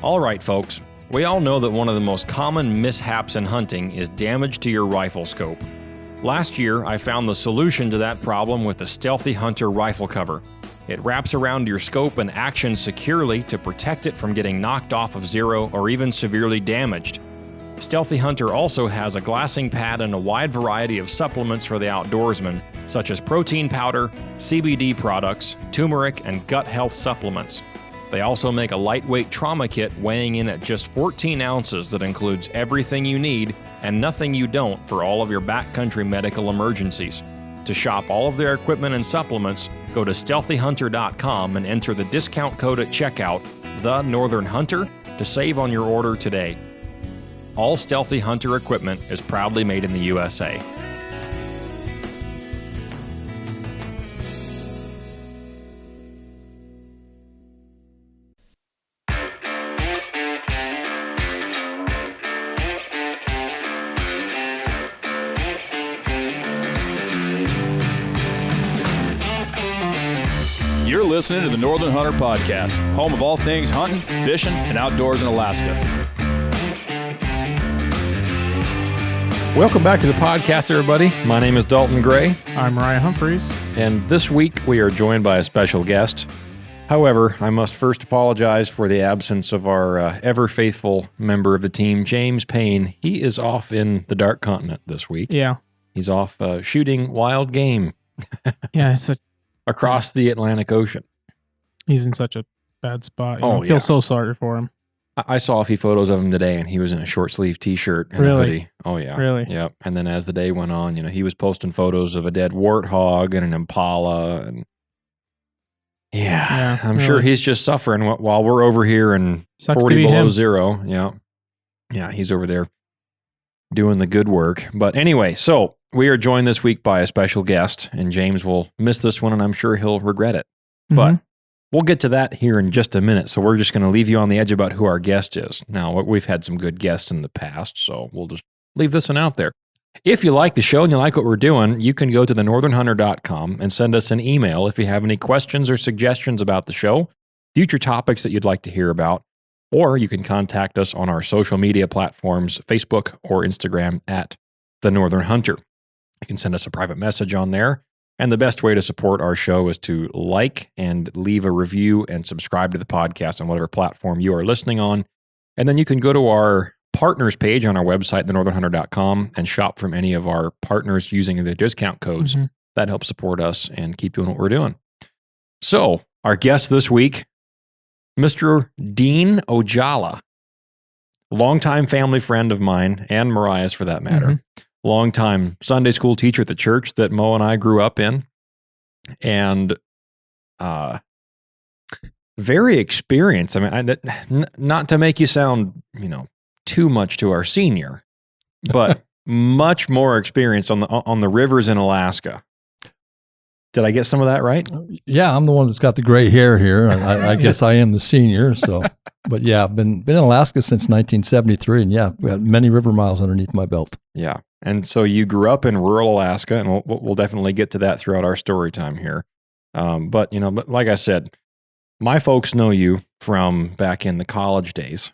All right, folks. We all know that one of the most common mishaps in hunting is damage to your rifle scope. Last year, I found the solution to that problem with the Stealthy Hunter rifle cover. It wraps around your scope and actions securely to protect it from getting knocked off of zero or even severely damaged. Stealthy Hunter also has a glassing pad and a wide variety of supplements for the outdoorsman, such as protein powder, CBD products, turmeric, and gut health supplements. They also make a lightweight trauma kit weighing in at just 14 ounces that includes everything you need and nothing you don't for all of your backcountry medical emergencies. To shop all of their equipment and supplements, go to STEALTHYHunter.com and enter the discount code at checkout, The Northern Hunter, to save on your order today. All Stealthy Hunter equipment is proudly made in the USA. You're listening to the Northern Hunter Podcast, home of all things hunting, fishing, and outdoors in Alaska. Welcome back to the podcast, everybody. My name is Dalton Gray. I'm Mariah Humphreys. And this week we are joined by a special guest. However, I must first apologize for the absence of our ever-faithful member of the team, James Payne. He is off in the Dark Continent this week. Yeah. He's off shooting wild game. Yeah, across the Atlantic Ocean. He's in such a bad spot. I yeah. feel so sorry for him. I saw a few photos of him today, and he was in a short-sleeve T-shirt and a hoodie. Oh, yeah. Really? Yep. And then as the day went on, he was posting photos of a dead warthog and an impala. And I'm sure he's just suffering while we're over here and 40 below zero. Yeah. Yeah, he's over there doing the good work. But anyway, so we are joined this week by a special guest, and James will miss this one, and I'm sure he'll regret it. Mm-hmm. But we'll get to that here in just a minute, so we're just going to leave you on the edge about who our guest is. Now, we've had some good guests in the past, so we'll just leave this one out there. If you like the show and you like what we're doing, you can go to thenorthernhunter.com and send us an email if you have any questions or suggestions about the show, future topics that you'd like to hear about, or you can contact us on our social media platforms, Facebook or Instagram at The Northern Hunter. You can send us a private message on there. And the best way to support our show is to like and leave a review and subscribe to the podcast on whatever platform you are listening on. And then you can go to our partners page on our website, thenorthernhunter.com, and shop from any of our partners using the discount codes. Mm-hmm. That helps support us and keep doing what we're doing. So, our guest this week, Mr. Dean Ojala, longtime family friend of mine, and Mariah's for that matter. Mm-hmm. Longtime Sunday school teacher at the church that Mo and I grew up in, and very experienced. I mean, not to make you sound, too much to our senior, but much more experienced on the rivers in Alaska. Did I get some of that right? Yeah, I'm the one that's got the gray hair here. I guess I am the senior. So, but yeah, I've been in Alaska since 1973, and yeah, we got many river miles underneath my belt. Yeah. And so you grew up in rural Alaska, and we'll definitely get to that throughout our story time here. But like I said, my folks know you from back in the college days,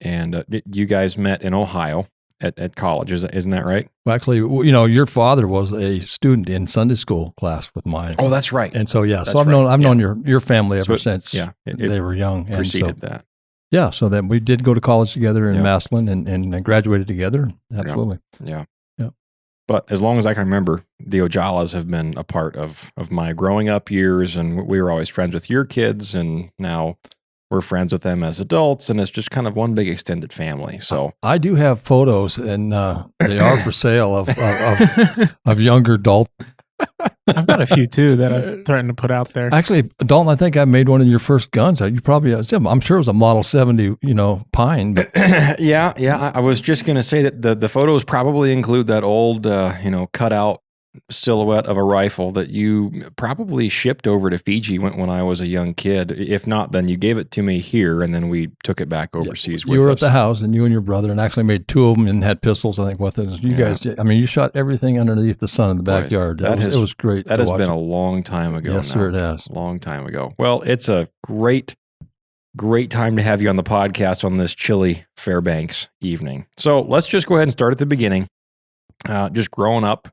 and you guys met in Ohio at college. Isn't that right? Well, actually, your father was a student in Sunday school class with mine. Oh, that's right. And so I've known your family ever since they were young. Preceded that. Yeah, so then we did go to college together in Massillon and graduated together. Absolutely. Yeah. But as long as I can remember, the Ojalas have been a part of my growing up years, and we were always friends with your kids, and now we're friends with them as adults, and it's just kind of one big extended family. So I do have photos, and they are for sale of younger Dalton. I've got a few too that I'm threatening to put out there. Actually, Dalton, I think I made one of your first guns. You probably, I'm sure it was a Model 70, Pine. But. Yeah. I was just going to say that the photos probably include that old, cutout silhouette of a rifle that you probably shipped over to Fiji when I was a young kid. If not, then you gave it to me here, and then we took it back overseas with us. You were at the house, and you and your brother, and actually made two of them and had pistols, I think, with it. You guys, you shot everything underneath the sun in the backyard. Right. It was great. That has been a long time ago. Yes, sir, it has. A long time ago. Well, it's a great Great time to have you on the podcast on this chilly Fairbanks evening. So let's just go ahead and start at the beginning. Just growing up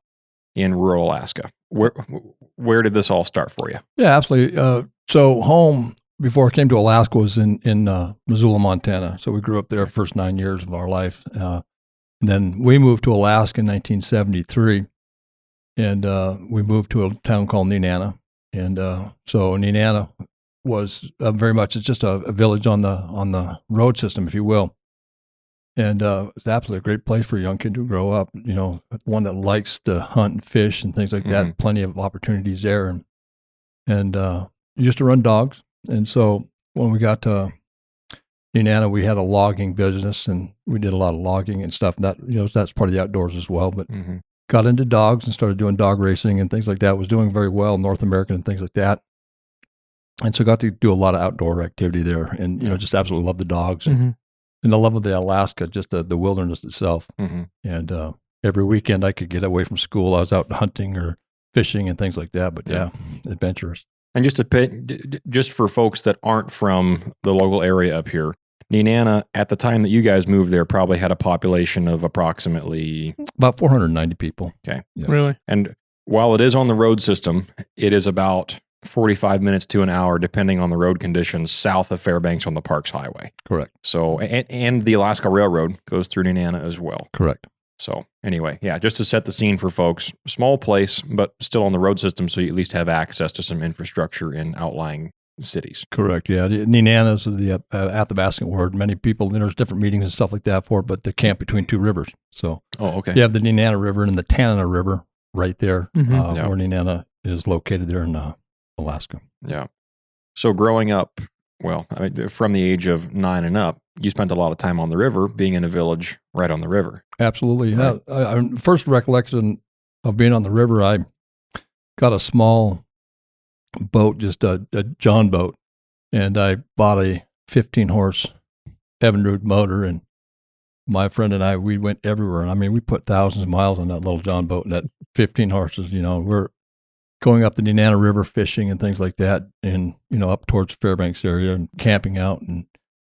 in rural Alaska. Where did this all start for you? Yeah, absolutely. So home before I came to Alaska was in Missoula, Montana. So we grew up there the first 9 years of our life. Then we moved to Alaska in 1973, and we moved to a town called Nenana. And so Nenana was very much, it's just a village on the road system, if you will. And it's absolutely a great place for a young kid to grow up, one that likes to hunt and fish and things like that. Plenty of opportunities there. And used to run dogs. And so when we got to Nenana, we had a logging business, and we did a lot of logging and stuff. And that, that's part of the outdoors as well. But got into dogs and started doing dog racing and things like that. Was doing very well in North America and things like that. And so got to do a lot of outdoor activity there, and just absolutely love the dogs and the love of the Alaska, just the wilderness itself. And every weekend I could get away from school. I was out hunting or fishing and things like that. But yeah, adventurous. And just for folks that aren't from the local area up here, Nenana, at the time that you guys moved there, probably had a population of approximately about 490 people. Okay. Yeah. Really? And while it is on the road system, it is about 45 minutes to an hour, depending on the road conditions, south of Fairbanks on the Parks Highway. Correct. So, and the Alaska Railroad goes through Nenana as well. Correct. So anyway, just to set the scene for folks, small place, but still on the road system, so you at least have access to some infrastructure in outlying cities. Correct. Yeah. Nenana is the Athabascan word. Many people, there's different meetings and stuff like that for it, but the camp between two rivers. So okay. You have the Nenana River and the Tanana River right there, where Nenana is located there in Alaska. Yeah. So growing up, from the age of 9 and up, you spent a lot of time on the river, being in a village right on the river. Absolutely. Right. First recollection of being on the river, I got a small boat, just a John boat, and I bought a 15-horse Evinrude motor, and my friend and I, we went everywhere. And I mean, we put thousands of miles on that little John boat, and that 15 horses, we're going up the Nenana River fishing and things like that, and, up towards Fairbanks area and camping out. And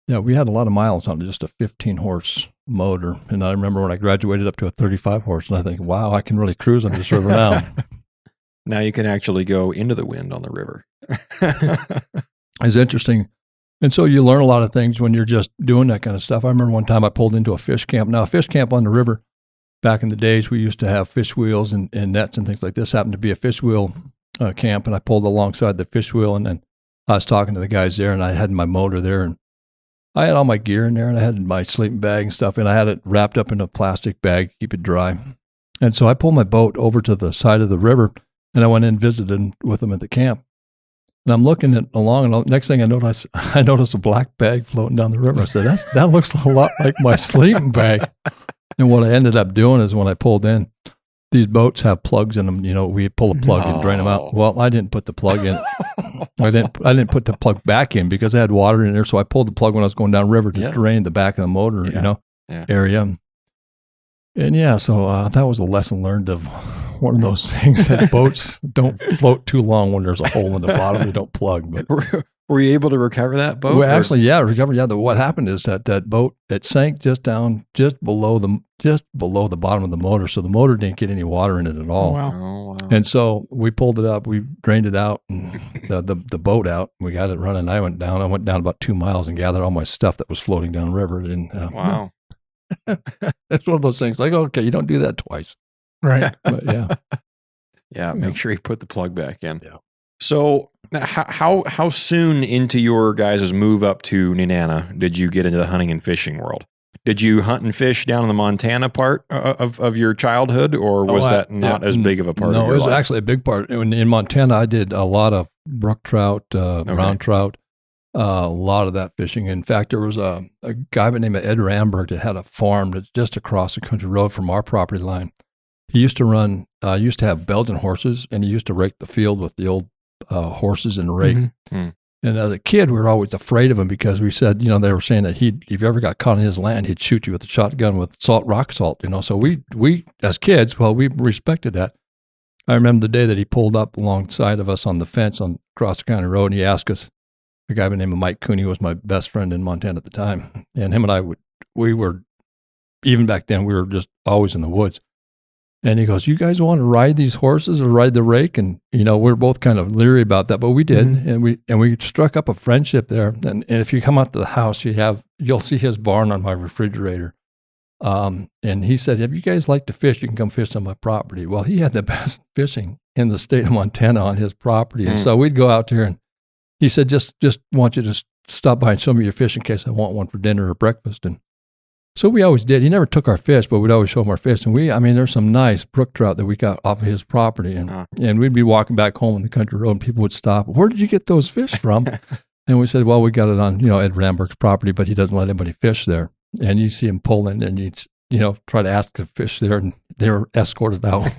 yeah, we had a lot of miles on just a 15-horse motor. And I remember when I graduated up to a 35-horse, and I think, wow, I can really cruise on this river now. Now you can actually go into the wind on the river. It's interesting. And so you learn a lot of things when you're just doing that kind of stuff. I remember one time I pulled into a fish camp. Now, a fish camp on the river, back in the days, we used to have fish wheels and nets and things like this. Happened to be a fish wheel camp, and I pulled alongside the fish wheel, and then I was talking to the guys there, and I had my motor there, and I had all my gear in there, and I had my sleeping bag and stuff, and I had it wrapped up in a plastic bag, keep it dry. And so I pulled my boat over to the side of the river, and I went in and visited with them at the camp. And I'm looking along, and next thing I noticed a black bag floating down the river. I said, that looks a lot like my sleeping bag. And what I ended up doing is when I pulled in, these boats have plugs in them. We pull a plug and drain them out. Well, I didn't put the plug in. I didn't put the plug back in because I had water in there. So I pulled the plug when I was going down river to drain the back of the motor, area. And so that was a lesson learned of one of those things that boats don't float too long when there's a hole in the bottom. They don't plug. But were you able to recover that boat? Well, actually, recover. Yeah, what happened is that boat, it sank just below the bottom of the motor, so the motor didn't get any water in it at all. Wow. And so we pulled it up, we drained it out, and the boat out. We got it running. I went down about 2 miles and gathered all my stuff that was floating down river. And wow, it's one of those things. Like, okay, you don't do that twice, right? But make sure you put the plug back in. Yeah. So how soon into your guys' move up to Nenana did you get into the hunting and fishing world? Did you hunt and fish down in the Montana part of your childhood, or was that not as big of a part of your life? No, it was actually a big part. In Montana, I did a lot of brook trout, brown trout, a lot of that fishing. In fact, there was a guy by the name of Ed Ramberg that had a farm that's just across the country road from our property line. He used to have Belgian horses, and he used to rake the field with the old horses and rake. Mm-hmm. And as a kid, we were always afraid of him because we said, they were saying that if you ever got caught in his land, he'd shoot you with a shotgun with rock salt, So we as kids, we respected that. I remember the day that he pulled up alongside of us on the fence on across the county road, and he asked us, a guy by the name of Mike Cooney, who was my best friend in Montana at the time. And him and I we were, even back then, we were just always in the woods. And he goes, you guys want to ride these horses or ride the rake? And, we're both kind of leery about that, but we did. Mm-hmm. And we struck up a friendship there. And if you come out to the house, you'll see his barn on my refrigerator. And he said, if you guys like to fish, you can come fish on my property. Well, he had the best fishing in the state of Montana on his property. And so we'd go out there, and he said, just want you to stop by and show me your fish in case I want one for dinner or breakfast. And so we always did. He never took our fish, but we'd always show him our fish. And there's some nice brook trout that we got off of his property. And we'd be walking back home on the country road, and people would stop. Where did you get those fish from? And we said, well, we got it on, Ed Ramberg's property, but he doesn't let anybody fish there. And you see him pulling, and you try to ask to fish there, and they were escorted out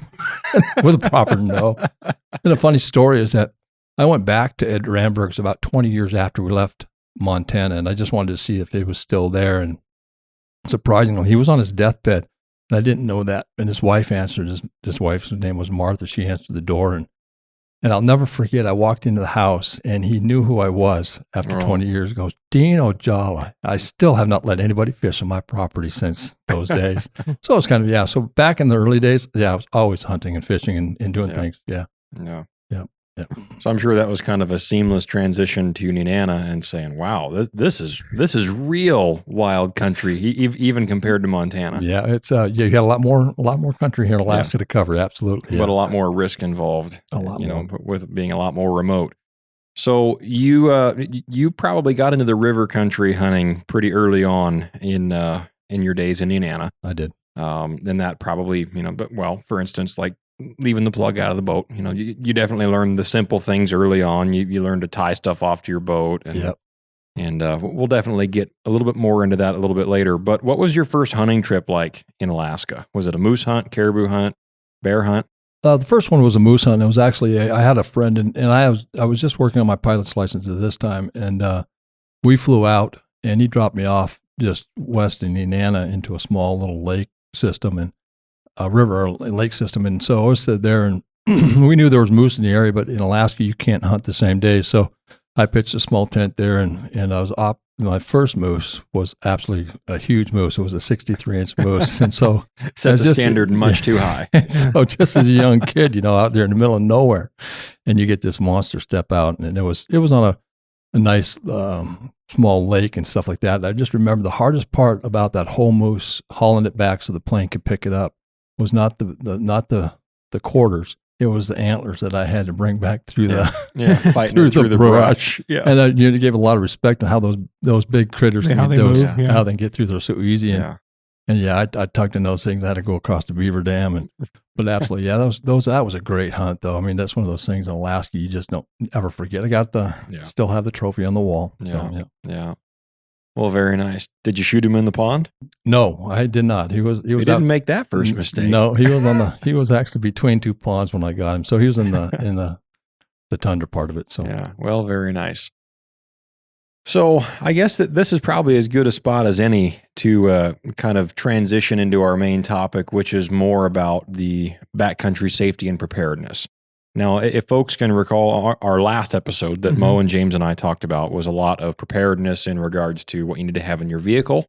with a proper no. And the funny story is that I went back to Ed Ramberg's about 20 years after we left Montana, and I just wanted to see if it was still there. And surprisingly, he was on his deathbed, and I didn't know that. And his wife answered. His wife's name was Martha. She answered the door, and I'll never forget. I walked into the house, and he knew who I was after 20 years. Goes, Dean Ojala. I still have not let anybody fish on my property since those days. So it's kind of So back in the early days, I was always hunting and fishing and doing things. Yeah. So I'm sure that was kind of a seamless transition to Nenana and saying, "Wow, this is real wild country, even compared to Montana." Yeah, it's you got a lot more country here in Alaska to cover. Absolutely, but a lot more risk involved. A lot more, with being a lot more remote. So you probably got into the river country hunting pretty early on in your days in Nenana. I did. And that probably for instance, like leaving the plug out of the boat, you definitely learn the simple things early on. You learn to tie stuff off to your boat, and we'll definitely get a little bit more into that a little bit later. But what was your first hunting trip like in Alaska? Was it a moose hunt, caribou hunt, bear hunt? The first one was a moose hunt. It was actually I had a friend, and I was just working on my pilot's license at this time, and we flew out, and he dropped me off just west in Nenana into a small little lake system and a river or lake system. And so I was there, and we knew there was moose in the area, but in Alaska, you can't hunt the same day. So I pitched a small tent there, and I was up. My first moose was absolutely a huge moose. It was a 63-inch moose. And so set the standard much too high. So just as a young kid, out there in the middle of nowhere, and you get this monster step out, and it was on a nice small lake and stuff like that. And I just remember the hardest part about that whole moose, hauling it back so the plane could pick it up, was not the quarters. It was the antlers that I had to bring back through fighting through the brush. Yeah, and I gave a lot of respect to how those big critters how they get through there so easy. I tucked in those things. I had to go across the beaver dam, but absolutely, that was a great hunt though. I mean, that's one of those things in Alaska you just don't ever forget. I got still have the trophy on the wall. Yeah. Well, very nice. Did you shoot him in the pond? No, I did not. He didn't make that first mistake. No, he was actually between two ponds when I got him. So he was in the tundra part of it. So yeah, well, very nice. So I guess that this is probably as good a spot as any to kind of transition into our main topic, which is more about the backcountry safety and preparedness. Now, if folks can recall our last episode that Mo and James and I talked about was a lot of preparedness in regards to what you need to have in your vehicle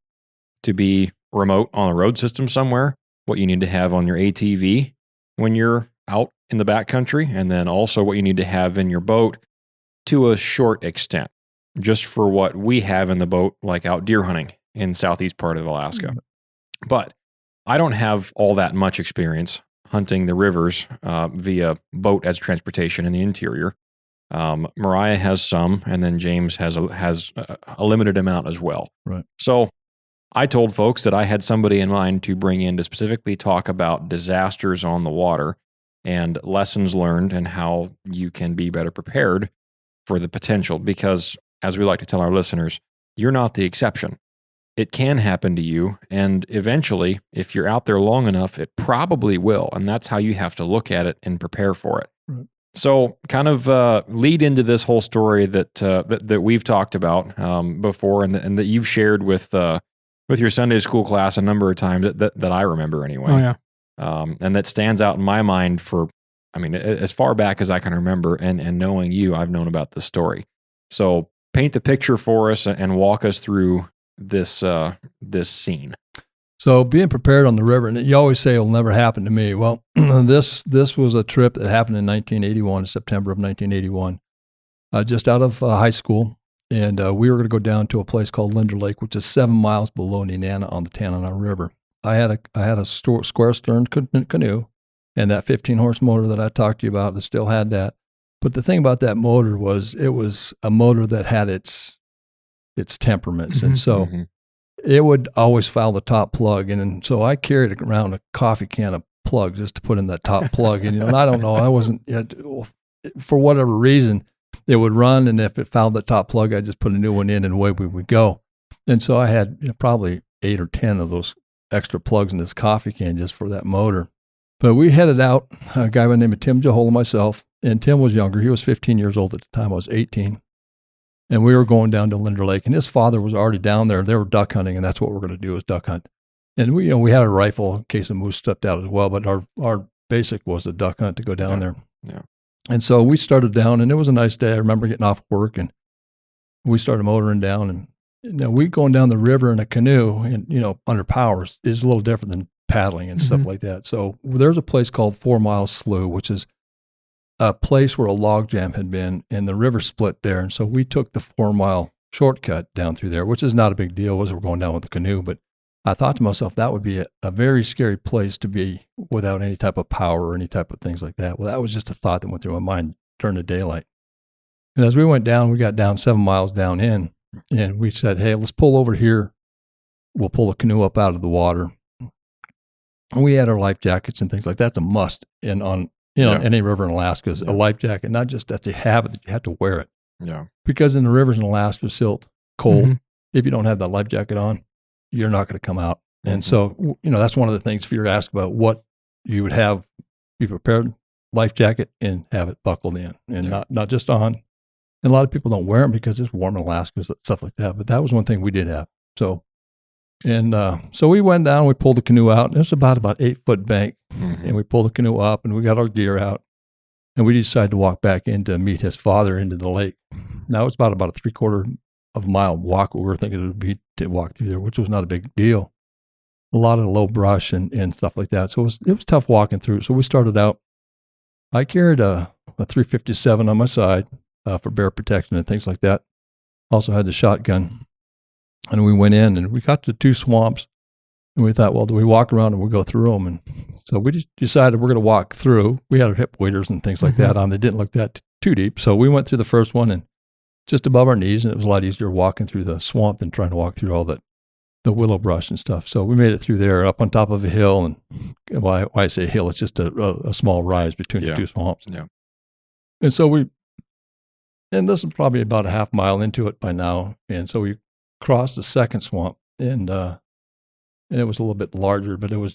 to be remote on a road system somewhere, what you need to have on your ATV when you're out in the backcountry, and then also what you need to have in your boat to a short extent, just for what we have in the boat, like out deer hunting in southeast part of Alaska. But I don't have all that much experience hunting the rivers via boat as transportation in the interior. Mariah has some, and then James has a limited amount as well. Right. So I told folks that I had somebody in mind to bring in to specifically talk about disasters on the water and lessons learned and how you can be better prepared for the potential. Because, as we like to tell our listeners, you're not the exception. It can happen to you, and eventually, if you're out there long enough, it probably will, and that's how you have to look at it and prepare for it. Right. So, kind of lead into this whole story that we've talked about before, and that you've shared with your Sunday school class a number of times that I remember anyway. Oh yeah, and that stands out in my mind as far back as I can remember, and knowing you, I've known about this story. So, paint the picture for us and walk us through this scene. So being prepared on the river, and you always say it'll never happen to me. Well, this was a trip that happened in 1981, September of 1981, just out of high school. And we were going to go down to a place called Linder Lake, which is 7 miles below Nenana on the Tanana River. I had a square stern canoe, and that 15-horse motor that I talked to you about, I still had that. But the thing about that motor was it was a motor that had its temperaments. And so it would always foul the top plug. And so I carried around a coffee can of plugs just to put in that top plug. And, and I don't know, I wasn't, for whatever reason, it would run. And if it fouled the top plug, I'd just put a new one in and away we would go. And so I had probably 8 or 10 of those extra plugs in this coffee can just for that motor. But we headed out, a guy by the name of Tim Ojala and myself. And Tim was younger. He was 15 years old at the time. I was 18. And we were going down to Linder Lake, and his father was already down there. They were duck hunting, and that's what we're going to do is duck hunt. And we had a rifle in case a moose stepped out as well, but our basic was a duck hunt to go down there. Yeah. And so we started down, and it was a nice day. I remember getting off work, and we started motoring down. And we going down the river in a canoe, and under power is a little different than paddling and stuff like that. So there's a place called 4 Mile Slough, which is a place where a log jam had been, and the river split there. And so we took the 4 mile shortcut down through there, which is not a big deal as we're going down with the canoe. But I thought to myself, that would be a very scary place to be without any type of power or any type of things like that. Well, that was just a thought that went through my mind during the daylight. And as we went down, we got down 7 miles down in, and we said, hey, let's pull over here. We'll pull the canoe up out of the water. And we had our life jackets and things like that. That's a must on any river in Alaska is a life jacket, not just that you have it, that you have to wear it. Yeah. Because in the rivers in Alaska, silt, cold, if you don't have that life jacket on, you're not going to come out. And so, that's one of the things if you're asked about what you would have, be prepared, life jacket and have it buckled in and not just on. And a lot of people don't wear them because it's warm in Alaska, stuff like that. But that was one thing we did have. So we went down, we pulled the canoe out, and it was about 8-foot bank. And we pulled the canoe up, and we got our gear out, and we decided to walk back in to meet his father into the lake. Now, it's about a 3/4 of a mile walk, what we were thinking it would be to walk through there, which was not a big deal. A lot of low brush and stuff like that. So it was tough walking through. So we started out. I carried a 357 on my side for bear protection and things like that. Also had the shotgun. And we went in, and we got to 2 swamps, and we thought, well, do we walk around and we'll go through them? And so we just decided we're going to walk through. We had our hip waders and things like that on. They didn't look that too deep. So we went through the first one and just above our knees, and it was a lot easier walking through the swamp than trying to walk through all the willow brush and stuff. So we made it through there up on top of a hill. And why I say hill, it's just a small rise between the 2 swamps. Yeah. And so and this is probably about a half mile into it by now. And so we crossed the second swamp, and it was a little bit larger, but it was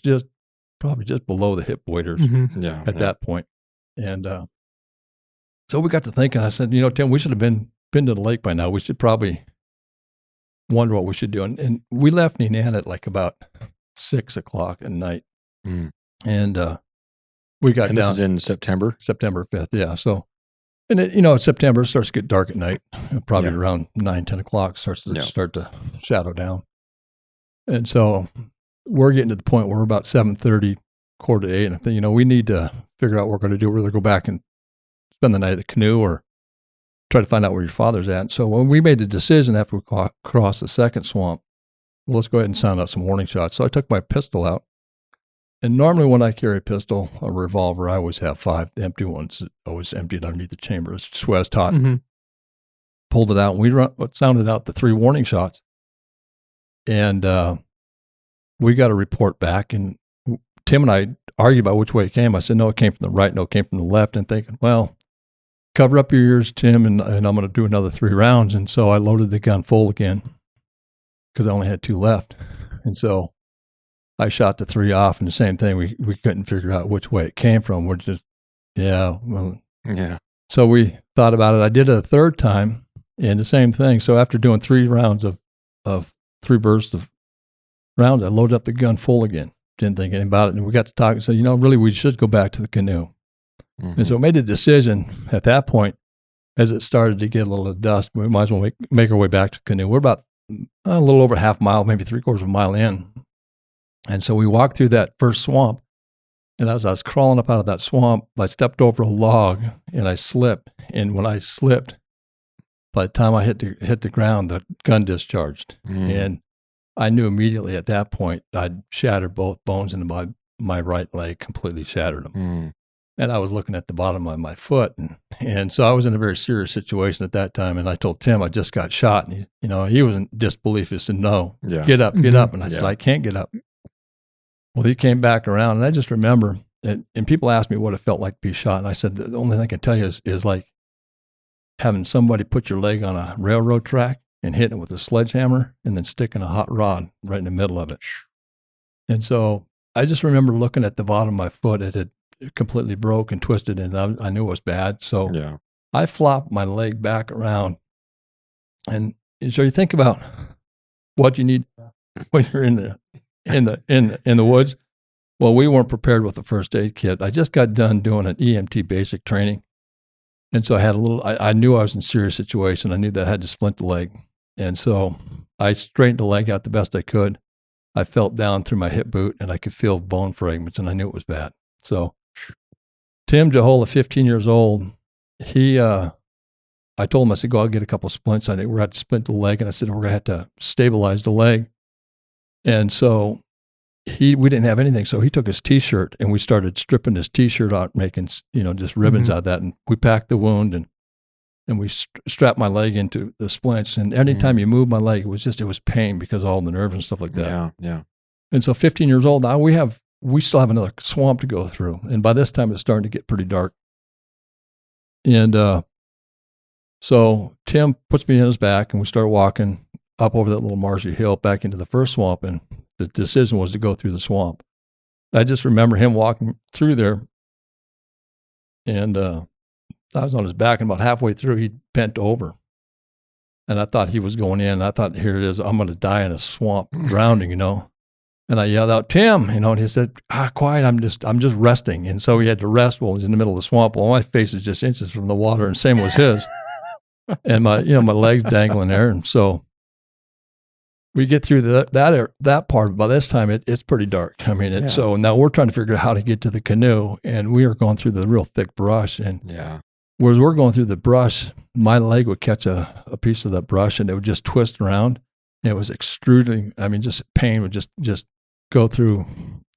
probably just below the hip waders at that point. And so we got to thinking. I said, Tim, we should have been to the lake by now. We should probably wonder what we should do. And we left Nenana at like about 6 o'clock at night. And we got down. This is in September 5th. Yeah. So. And it's September, it starts to get dark at night. Probably around 9, 10 o'clock starts to shadow down. And so we're getting to the point where we're about 7:30, 7:45, and I think, we need to figure out what we're going to do. We're either go back and spend the night at the canoe or try to find out where your father's at. So when we made the decision after we crossed the second swamp, well, let's go ahead and sound out some warning shots. So I took my pistol out. And normally when I carry a pistol, a revolver, I always have 5. The empty ones always emptied underneath the chamber. It's just what I was taught. Pulled it out, and we sounded out the 3 warning shots. And we got a report back, and Tim and I argued about which way it came. I said, no, it came from the right. No, it came from the left. And thinking, well, cover up your ears, Tim, and I'm going to do another 3 rounds. And so I loaded the gun full again because I only had 2 left. And so I shot the 3 off, and the same thing. We couldn't figure out which way it came from. We're just, So we thought about it. I did it a 3rd time, and the same thing. So after doing 3 rounds of 3 bursts of rounds, I loaded up the gun full again. Didn't think anything about it. And we got to talk and said, really, we should go back to the canoe. And so I made a decision at that point. as it started to get a little dusk, we might as well make our way back to the canoe. We're about a little over half a mile, maybe 3/4 of a mile in. And so we walked through that first swamp. And as I was crawling up out of that swamp, I stepped over a log and I slipped. And when I slipped, by the time I hit the ground, the gun discharged. And I knew immediately at that point I'd shattered both bones in my right leg, completely shattered them. And I was looking at the bottom of my foot. And so I was in a very serious situation at that time. And I told Tim I just got shot. And he was in disbelief. He said, no, get up. And I said, I can't get up. Well, he came back around, and I just remember, and people asked me what it felt like to be shot. And I said, the only thing I can tell you is like having somebody put your leg on a railroad track and hitting it with a sledgehammer and then sticking a hot rod right in the middle of it. And so I just remember looking at the bottom of my foot. It had completely broke and twisted, and I knew it was bad. So I flopped my leg back around. And so you think about what you need when you're in the woods. Well, we weren't prepared with the first aid kit. I just got done doing an EMT basic training. And so I had I knew I was in a serious situation. I knew that I had to splint the leg. And so I straightened the leg out the best I could. I felt down through my hip boot and I could feel bone fragments, and I knew it was bad. So Tim Ojala, 15 years old, I told him, I said, go out and get a couple of splints. I think we're going to have to splint the leg. And I said, we're going to have to stabilize the leg. And so we didn't have anything. So he took his T-shirt and we started stripping his T-shirt out, making, just ribbons out of that. And we packed the wound and we strapped my leg into the splints. And anytime you move my leg, it was pain because of all the nerves and stuff like that. Yeah. And so 15 years old now, we still have another swamp to go through. And by this time it's starting to get pretty dark. And so Tim puts me in his back and we start walking up over that little marshy hill back into the first swamp. And the decision was to go through the swamp. I just remember him walking through there, and I was on his back, and about halfway through, he bent over. And I thought he was going in. I thought, here it is, I'm going to die in a swamp, drowning, And I yelled out, Tim, and he said, quiet, I'm just resting. And so he had to rest while he was in the middle of the swamp. Well, my face is just inches from the water, and same was his. And my legs dangling there. And so we get through that part. By this time, it's pretty dark. So now we're trying to figure out how to get to the canoe, and we are going through the real thick brush. And whereas we're going through the brush, my leg would catch a piece of that brush, and it would just twist around. And it was extruding. Just pain would just go through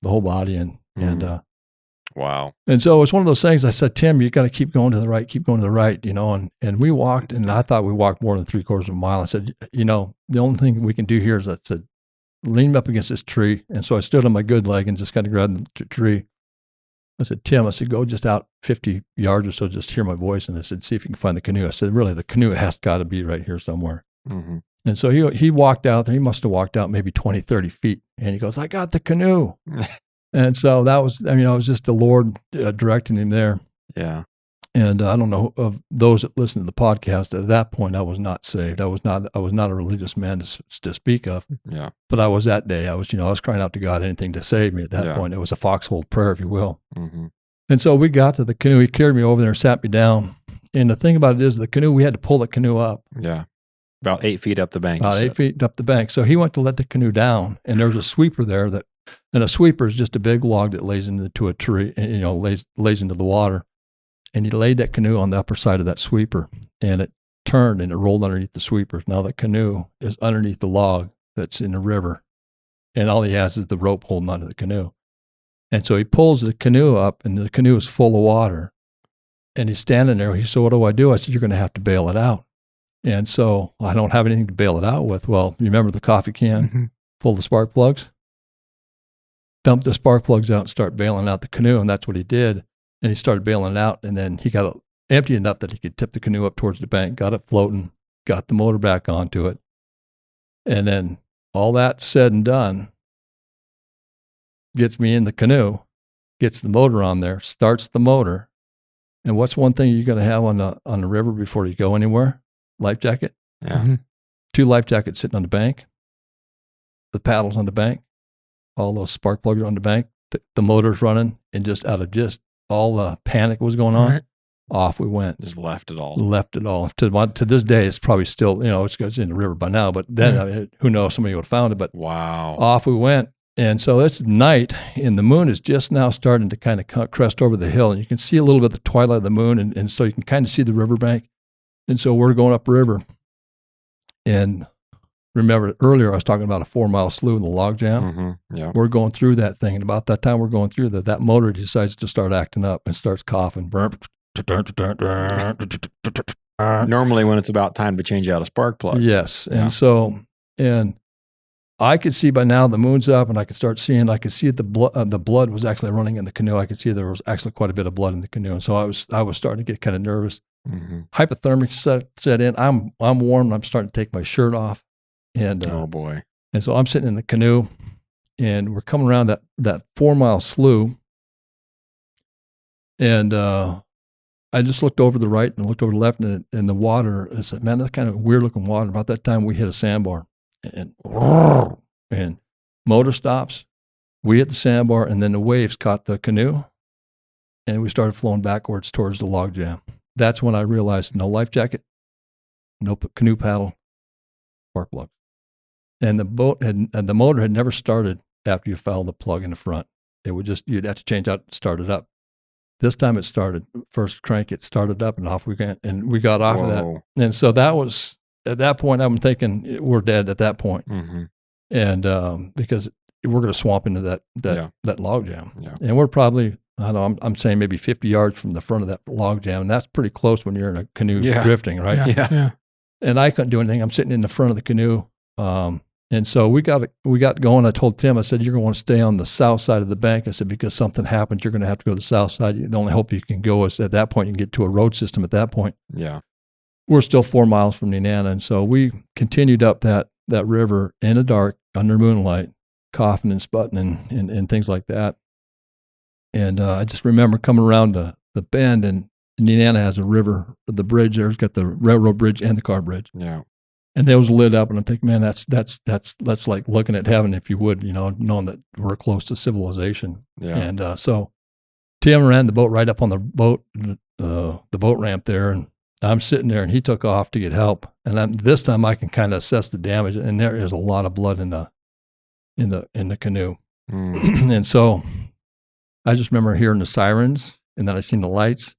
the whole body, and wow. And so it's one of those things. I said, Tim, you got to keep going to the right, and we walked, and I thought we walked more than 3/4 of a mile. I said, the only thing we can do here is I said, lean up against this tree. And so I stood on my good leg and just kind of grabbed the tree. I said, Tim, go just out 50 yards or so, just hear my voice. And I said, see if you can find the canoe. I said, really, the canoe has got to be right here somewhere. Mm-hmm. And so he walked out there. He must have walked out maybe 20, 30 feet. And he goes, I got the canoe. And so that was, it was just the Lord directing him there. Yeah. And I don't know of those that listen to the podcast. At that point, I was not saved. I was not a religious man to speak of. Yeah. But I was that day. I was crying out to God, anything to save me at that point. It was a foxhole prayer, if you will. Mm-hmm. And so we got to the canoe. He carried me over there and sat me down. And the thing about it is the canoe, we had to pull the canoe up. Yeah. About 8 feet up the bank. About 8 feet up the bank. So he went to let the canoe down, and there was a sweeper there and a sweeper is just a big log that lays into a tree, lays into the water. And he laid that canoe on the upper side of that sweeper, and it turned and it rolled underneath the sweeper. Now the canoe is underneath the log that's in the river, and all he has is the rope holding onto the canoe. And so he pulls the canoe up, and the canoe is full of water. And he's standing there. He said, what do I do? I said, you're going to have to bail it out. And so I don't have anything to bail it out with. Well, you remember the coffee can full of spark plugs? Dump the spark plugs out and start bailing out the canoe. And that's what he did. And he started bailing it out. And then he got it empty enough that he could tip the canoe up towards the bank, got it floating, got the motor back onto it. And then all that said and done, gets me in the canoe, gets the motor on there, starts the motor. And what's one thing you're going to have on the river before you go anywhere? Life jacket. Yeah. Mm-hmm. 2 life jackets sitting on the bank. The paddles on the bank. All those spark plugs are on the bank. The motor's running, and just out of just all the panic was going on. Right. off we went. Just left it all. Left it all. To this day, it's probably still, it's in the river by now, but then who knows, somebody would have found it. But wow. Off we went. And so it's night, and the moon is just now starting to kind of crest over the hill, and you can see a little bit of the twilight of the moon, and so you can kind of see the riverbank. And so we're going upriver. And remember earlier I was talking about a 4-mile slough in the log jam. Mm-hmm. Yeah. We're going through that thing, and about that time we're going through that motor decides to start acting up and starts coughing. Normally when it's about time to change out a spark plug. Yes. Yeah. And so, I could see by now the moon's up, and I could see that the blood was actually running in the canoe. I could see there was actually quite a bit of blood in the canoe. And so I was starting to get kind of nervous. Mm-hmm. Hypothermia set in. I'm warm, and I'm starting to take my shirt off. And oh boy. And so I'm sitting in the canoe, and we're coming around that 4-mile slough. And I just looked over the right and looked over the left, and the water, I said, man, that's kind of weird looking water. About that time we hit a sandbar. And motor stops, we hit the sandbar, and then the waves caught the canoe, and we started flowing backwards towards the log jam. That's when I realized no life jacket, no canoe paddle, spark plug. And the motor had never started after you fouled the plug in the front. It would you'd have to change out and start it up. This time it started. First crank, it started up, and off we went, and we got off of that. And so that was, at that point, I'm thinking we're dead at that point. Mm-hmm. And because we're going to swamp into that log jam. Yeah. And we're probably, I don't know, I'm saying maybe 50 yards from the front of that log jam. And that's pretty close when you're in a canoe drifting, right? Yeah. And I couldn't do anything. I'm sitting in the front of the canoe. And so we got going. I told Tim, I said, you're going to want to stay on the south side of the bank. I said, because something happens, you're going to have to go to the south side. The only hope you can go is at that point, you can get to a road system at that point. Yeah. We're still 4 miles from Nenana. And so we continued up that river in the dark, under moonlight, coughing and sputting and things like that. And I just remember coming around the bend, and Nenana has a river, the bridge there's got the railroad bridge and the car bridge. Yeah. And they was lit up, and I'm thinking, man, that's like looking at heaven, if you would, knowing that we're close to civilization. Yeah. And so Tim ran the boat right up on the boat ramp there, and I'm sitting there, and he took off to get help. And this time I can kind of assess the damage, and there is a lot of blood in the canoe. Mm. And so I just remember hearing the sirens, and then I seen the lights,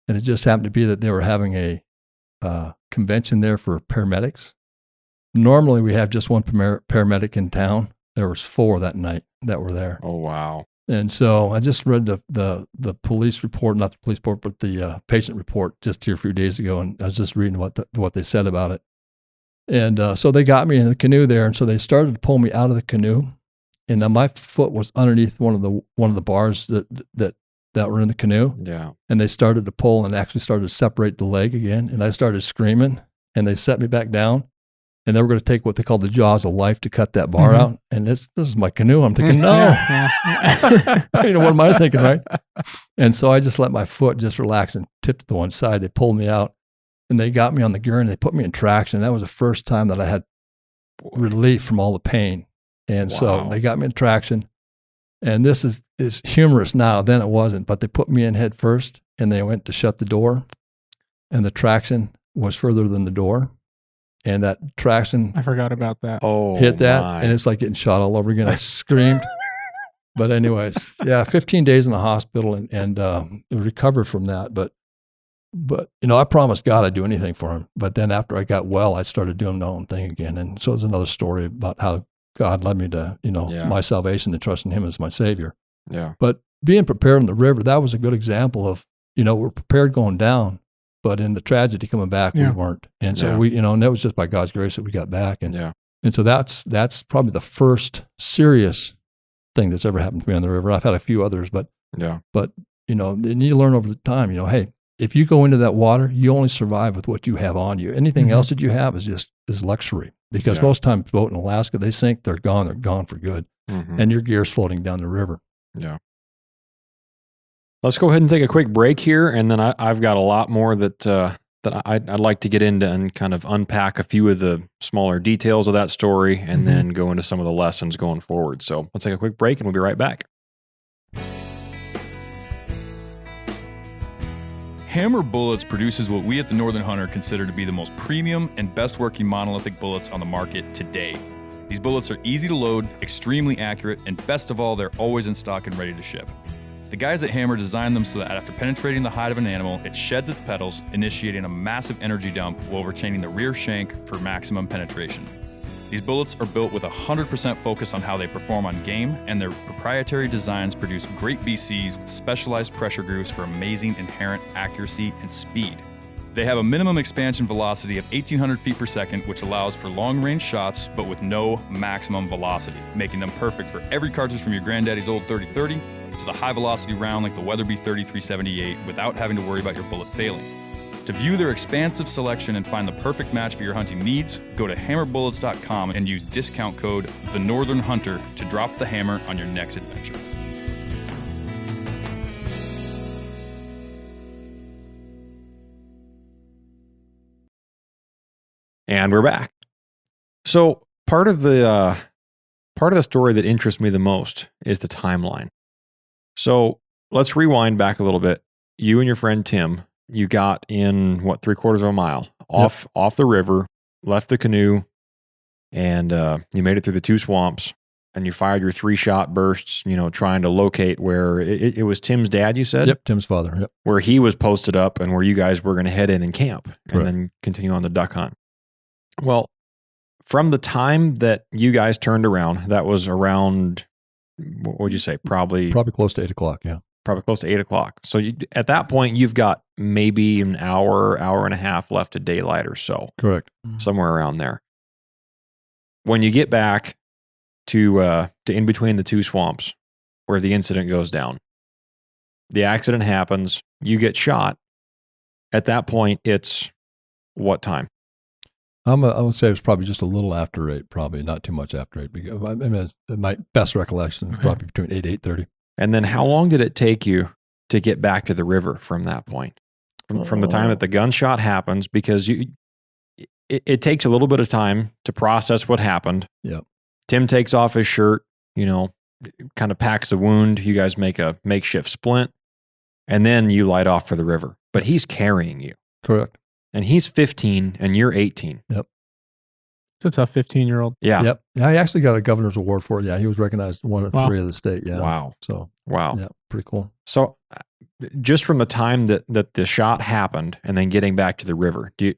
and it just happened to be that they were having a convention there for paramedics. Normally we have just one paramedic in town. There was 4 that night that were there. Oh, wow. And so I just read the police report, not the police report, but the patient report just here a few days ago, and I was just reading what they said about it. And so they got me in the canoe there, and so they started to pull me out of the canoe, and now my foot was underneath one of the bars that were in the canoe. Yeah. And they started to pull and actually started to separate the leg again, and I started screaming, and they set me back down. And they were going to take what they call the jaws of life to cut that bar out. And this is my canoe. I'm thinking, no. What am I thinking, right? And so I just let my foot just relax and tip to the one side. They pulled me out, and they got me on the gurney. They put me in traction. That was the first time that I had relief from all the pain. And so they got me in traction. And this is humorous now. Then it wasn't. But they put me in head first, and they went to shut the door. And the traction was further than the door. And that traction, I forgot about that. Hit that, and it's like getting shot all over again. I screamed. But anyways, 15 days in the hospital and recovered from that. But I promised God I'd do anything for him. But then after I got well, I started doing my own thing again. And so it's another story about how God led me to, my salvation and trusting him as my Savior. Yeah. But being prepared in the river, that was a good example of, we're prepared going down. But in the tragedy coming back, we weren't. And so we, and that was just by God's grace that we got back. And so that's probably the first serious thing that's ever happened to me on the river. I've had a few others, but then you learn over the time, hey, if you go into that water, you only survive with what you have on you. Anything else that you have is luxury. Because most times boat in Alaska, they sink, they're gone for good. Mm-hmm. And your gear's floating down the river. Yeah. Let's go ahead and take a quick break here, and then I've got a lot more that I'd like to get into and kind of unpack a few of the smaller details of that story, and then go into some of the lessons going forward. So let's take a quick break, and we'll be right back. Hammer Bullets produces what we at the Northern Hunter consider to be the most premium and best working monolithic bullets on the market today. These bullets are easy to load, extremely accurate, and best of all, they're always in stock and ready to ship. The guys at Hammer designed them so that after penetrating the hide of an animal, it sheds its petals, initiating a massive energy dump while retaining the rear shank for maximum penetration. These bullets are built with 100% focus on how they perform on game, and their proprietary designs produce great BCs with specialized pressure grooves for amazing inherent accuracy and speed. They have a minimum expansion velocity of 1,800 feet per second, which allows for long-range shots, but with no maximum velocity, making them perfect for every cartridge from your granddaddy's old 30-30 to the high-velocity round like the Weatherby 30-378 without having to worry about your bullet failing. To view their expansive selection and find the perfect match for your hunting needs, go to hammerbullets.com and use discount code TheNorthernHunter to drop the hammer on your next adventure. And we're back. So part of the story that interests me the most is the timeline. So let's rewind back a little bit. You and your friend Tim, you got in 3/4 of a mile off the river, left the canoe, and you made it through the 2 swamps, and you fired your 3-shot bursts, trying to locate where it was Tim's dad, you said? Yep, Tim's father. Yep. Where he was posted up and where you guys were going to head in and camp. Correct. And then continue on the duck hunt. Well, from the time that you guys turned around, that was around, what would you say? Probably close to 8 o'clock. Yeah. Probably close to 8 o'clock. So at that point, you've got maybe an hour and a half left of daylight or so. Correct. Somewhere around there. When you get back to in between the 2 swamps where the incident goes down, the accident happens, you get shot. At that point, it's what time? I would say it was probably just a little after 8, probably not too much after 8. Because, my best recollection is probably between 8 and 8:30. And then how long did it take you to get back to the river from that point? From the time that the gunshot happens, because it takes a little bit of time to process what happened. Yep. Tim takes off his shirt, kind of packs a wound. You guys make a makeshift splint, and then you light off for the river. But he's carrying you. Correct. And he's 15 and you're 18. Yep. It's a tough 15-year-old. Yeah. Yep. Yeah, he actually got a governor's award for it. Yeah, he was recognized one of 3 of the state. Yeah. Wow. So, wow. Yeah, pretty cool. So just from the time that the shot happened and then getting back to the river, do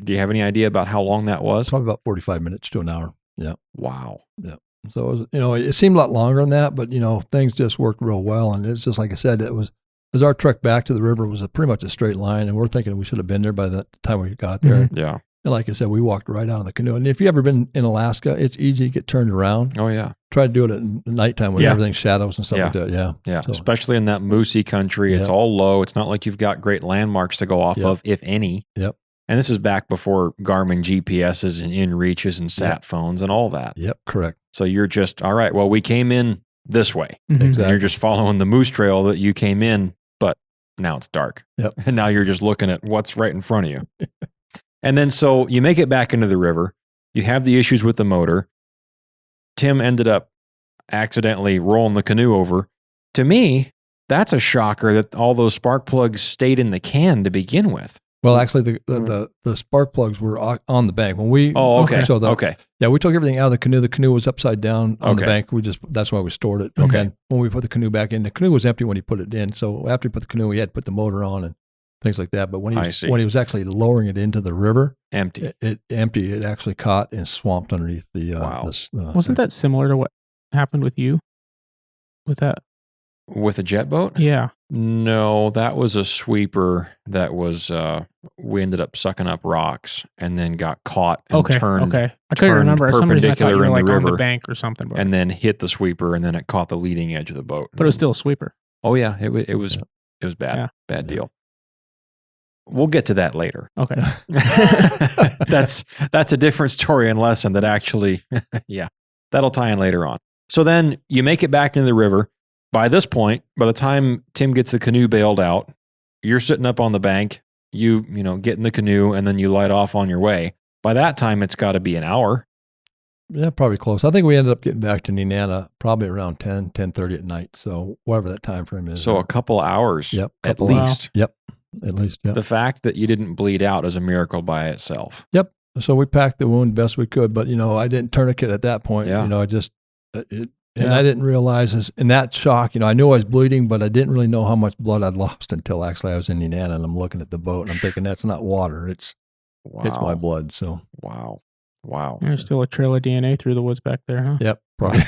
you have any idea about how long that was? Probably about 45 minutes to an hour. Yeah. Wow. Yeah. So it was, it seemed a lot longer than that, but things just worked real well. And it's just like I said, as our trek back to the river was pretty much a straight line, and we're thinking we should have been there by the time we got there. Mm-hmm. Yeah. And like I said, we walked right out of the canoe. And if you've ever been in Alaska, it's easy to get turned around. Oh, yeah. Try to do it at nighttime when everything's shadows and stuff like that. Yeah. Yeah. So, especially in that moosey country. It's all low. It's not like you've got great landmarks to go off of, if any. Yep. And this is back before Garmin GPSs and InReaches and sat phones and all that. Yep. Correct. So you're just, all right, well, we came in this way. Mm-hmm. Exactly. And you're just following the moose trail that you came in, but now it's dark. Yep. And now you're just looking at what's right in front of you. And then so you make it back into the river. You have the issues with the motor. Tim ended up accidentally rolling the canoe over. To me, that's a shocker that all those spark plugs stayed in the can to begin with. Well, actually, the spark plugs were on the bank when we. Oh, okay. So okay. Yeah, we took everything out of the canoe. The canoe was upside down on the bank. That's why we stored it. And Okay. then when we put the canoe back in, the canoe was empty when he put it in. So after he put the canoe, we had to put the motor on and things like that. But when he was actually lowering it into the river, Empty. It actually caught and swamped underneath the. Wow. Wasn't that similar to what happened with you? With that? With a jet boat? Yeah. No, that was a sweeper that was, we ended up sucking up rocks and then got caught and turned. Okay. I couldn't remember. For some reason I thought you were in like the on river the bank or something. But, and then hit the sweeper and then it caught the leading edge of the boat. but it was still a sweeper. Oh yeah, it was bad. Yeah. Bad deal. We'll get to that later. Okay. That's a different story and lesson that actually, that'll tie in later on. So then you make it back into the river. By this point, by the time Tim gets the canoe bailed out, you're sitting up on the bank, you get in the canoe and then you light off on your way. By that time, it's got to be an hour. Yeah, probably close. I think we ended up getting back to Nenana probably around 10:30 at night. So whatever that time frame is. So a couple hours at least. Yep. at least. Yeah. The fact that you didn't bleed out is a miracle by itself. Yep. So we packed the wound best we could, but I didn't tourniquet at that point. Yeah. I just and I didn't realize in that shock. I knew I was bleeding, but I didn't really know how much blood I'd lost until actually I was in Indiana and I'm looking at the boat and I'm thinking that's not water. It's my blood. So Wow. There's still a trail of DNA through the woods back there, huh? Yep. Probably.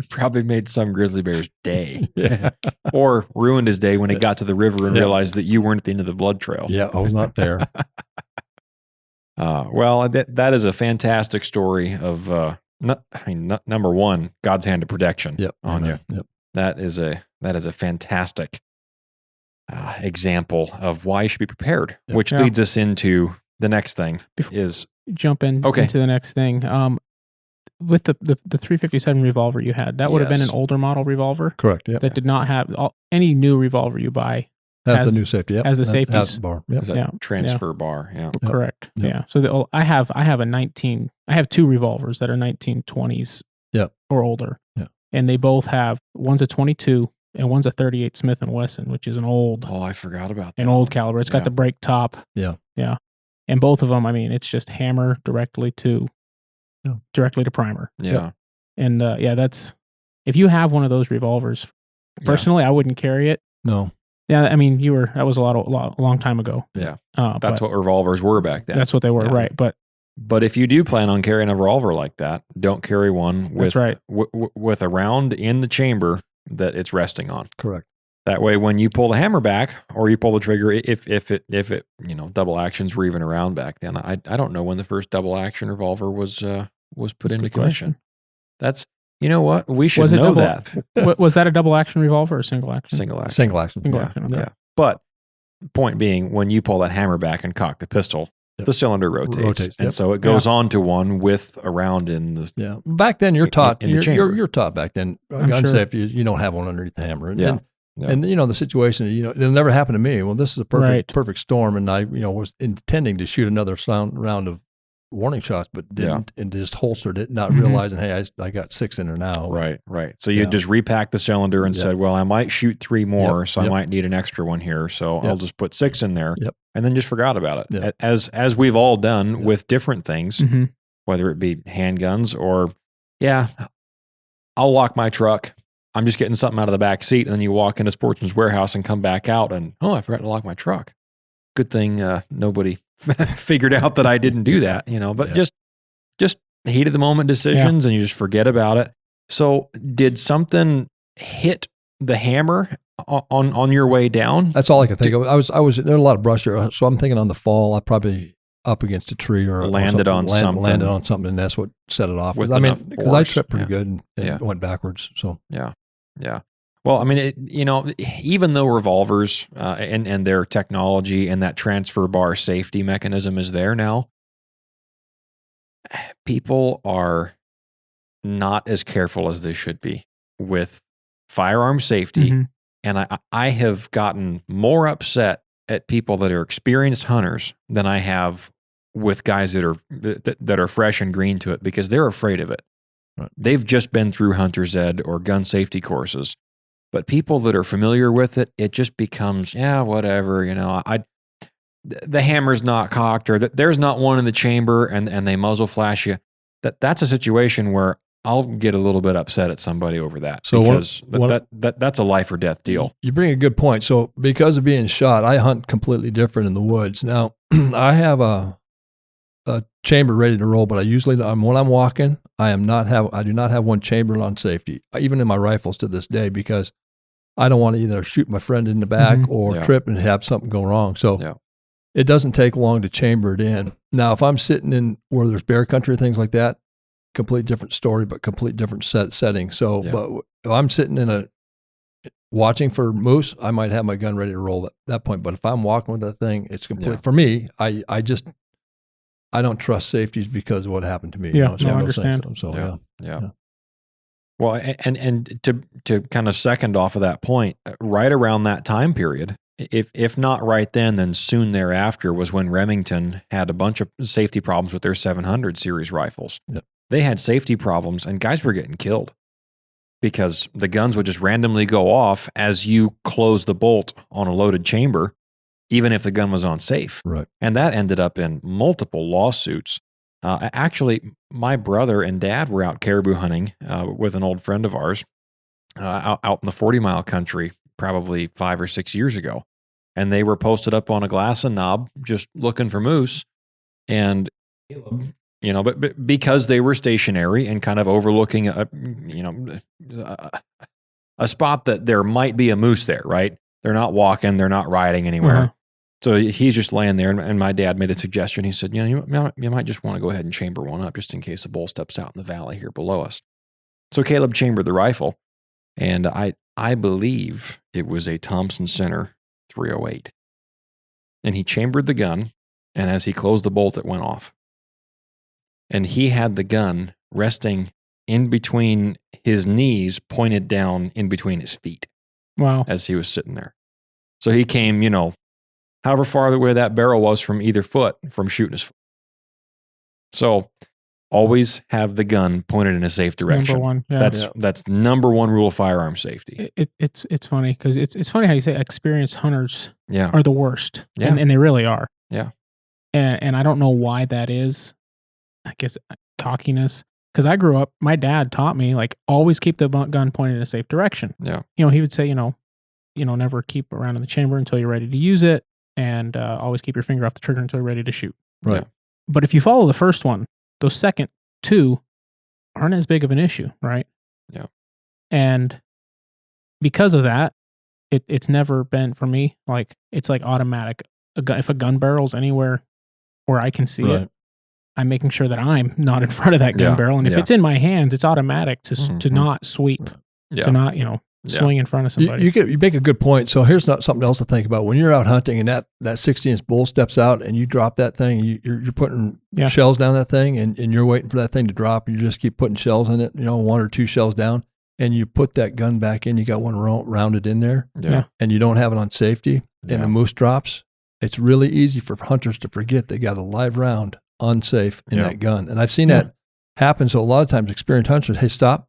Probably made some grizzly bear's day. Yeah. Or ruined his day when he got to the river and realized that you weren't at the end of the blood trail. Yeah, I was not there. Well, that is a fantastic story of, number one, God's hand of protection on you. Yep. That is a fantastic example of why you should be prepared, which leads us into the next thing jump into the next thing. With the 357 revolver you had, that would have been an older model revolver. Correct. Yeah. That did not have any new revolver you buy. Has the new safety. Yep. Has the safety bar. Yep. Transfer bar. Yeah. Correct. Yep. Yeah. So I have two revolvers that are 1920s. Or older. Yeah. And they both have, one's a 22 and one's a 38 Smith & Wesson, which is an old. Oh, I forgot about that. An old caliber. It's got the break top. Yeah. Yeah. And both of them, it's just hammer directly to primer. Yeah. And that's, if you have one of those revolvers, personally, I wouldn't carry it. No. Yeah. That was a long time ago. Yeah. That's what revolvers were back then. That's what they were. Yeah. Right. But if you do plan on carrying a revolver like that, don't carry one with with a round in the chamber that it's resting on. Correct. That way, when you pull the hammer back or you pull the trigger, if it double actions were even around back then. I don't know when the first double action revolver was put into commission. That's what we should know that. Was that a double action revolver or single action? Single action. Single action. Single action. Okay. Yeah. But point being, when you pull that hammer back and cock the pistol, the cylinder rotates, and so it goes on to one with a round in the. Yeah. Back then, you're taught in the chamber. You're taught back then. Unsafe. You don't have one underneath the hammer. And the situation, it'll never happen to me. Well, this is a perfect storm, and I, was intending to shoot another round of warning shots, but didn't, and just holstered it, not realizing, hey, I got 6 in there now. Right. So you just repacked the cylinder and said, well, I might shoot 3 more, so I might need an extra one here, so I'll just put 6 in there, and then just forgot about it. Yep. As we've all done with different things, whether it be handguns or, I'll lock my truck. I'm just getting something out of the back seat, and then you walk into Sportsman's Warehouse and come back out, and I forgot to lock my truck. Good thing nobody figured out that I didn't do that, But just heat of the moment decisions, and you just forget about it. So, did something hit the hammer on your way down? That's all I could think of. I was there a lot of brush here, so I'm thinking on the fall, I probably up against a tree or landed on something, and that's what set it off. Because I tripped pretty good and went backwards. So yeah. Well, even though revolvers and their technology and that transfer bar safety mechanism is there now, people are not as careful as they should be with firearm safety. And I have gotten more upset at people that are experienced hunters than I have with guys that are fresh and green to it, because they're afraid of it. Right. They've just been through hunter's ed or gun safety courses. But people that are familiar with it, it just becomes, whatever, the hammer's not cocked, or there's not one in the chamber, and they muzzle flash you. That's a situation where I'll get a little bit upset at somebody over that, because that's a life or death deal. You bring a good point. So because of being shot, I hunt completely different in the woods. Now, I have a chamber ready to roll, but I usually, when I'm walking, I do not have one chambered on safety, even in my rifles to this day, because I don't want to either shoot my friend in the back or trip and have something go wrong. So it doesn't take long to chamber it in. Now, if I'm sitting in where there's bear country, things like that, complete different story, but complete different setting. So, but if I'm sitting watching for moose, I might have my gun ready to roll at that point. But if I'm walking with that thing, it's complete. For me, I don't trust safeties because of what happened to me. Yeah, I understand. So, Well, and to kind of second off of that point, right around that time period, if not right then soon thereafter, was when Remington had a bunch of safety problems with their 700 series rifles. Yep. They had safety problems, and guys were getting killed because the guns would just randomly go off as you close the bolt on a loaded chamber. even if the gun was unsafe. Right. And that ended up in multiple lawsuits. Actually, my brother and dad were out caribou hunting with an old friend of ours out in the 40-mile country probably 5 or 6 years ago. And they were posted up on a glass and knob just looking for moose. And, but because they were stationary and kind of overlooking a spot that there might be a moose there, right? They're not walking, they're not riding anywhere. Uh-huh. So he's just laying there, and my dad made a suggestion. He said, you might just want to go ahead and chamber one up just in case a bull steps out in the valley here below us. So Caleb chambered the rifle, and I believe it was a Thompson Center 308. And he chambered the gun, and as he closed the bolt, it went off. And he had the gun resting in between his knees, pointed down in between his feet. Wow. As he was sitting there. So he came, however far away that barrel was from either foot from shooting his foot. So always have the gun pointed in a safe direction. Number one. Yeah. That's number one rule of firearm safety. It's funny because it's funny how you say experienced hunters Yeah. are the worst. Yeah. And they really are. Yeah. And I don't know why that is. I guess cockiness. Because I grew up, my dad taught me, always keep the gun pointed in a safe direction. Yeah. He would say, never keep around in the chamber until you're ready to use it, and always keep your finger off the trigger until you're ready to shoot. Right. Yeah. But if you follow the first one, those second two aren't as big of an issue, right? Yeah. And because of that, it's never been, for me, it's automatic. If a gun barrel's anywhere where I can see it, I'm making sure that I'm not in front of that gun barrel. And if it's in my hands, it's automatic to not sweep, to not, swing in front of somebody. You make a good point. So here's something else to think about. When you're out hunting and that 60-inch bull steps out and you drop that thing, you're putting shells down that thing and you're waiting for that thing to drop. And you just keep putting shells in it, 1 or 2 shells down. And you put that gun back in, you got one rounded in there. Yeah. And you don't have it on safety and the moose drops. It's really easy for hunters to forget they got a live round unsafe in that gun. And I've seen that happen. So a lot of times experienced hunters, hey, stop,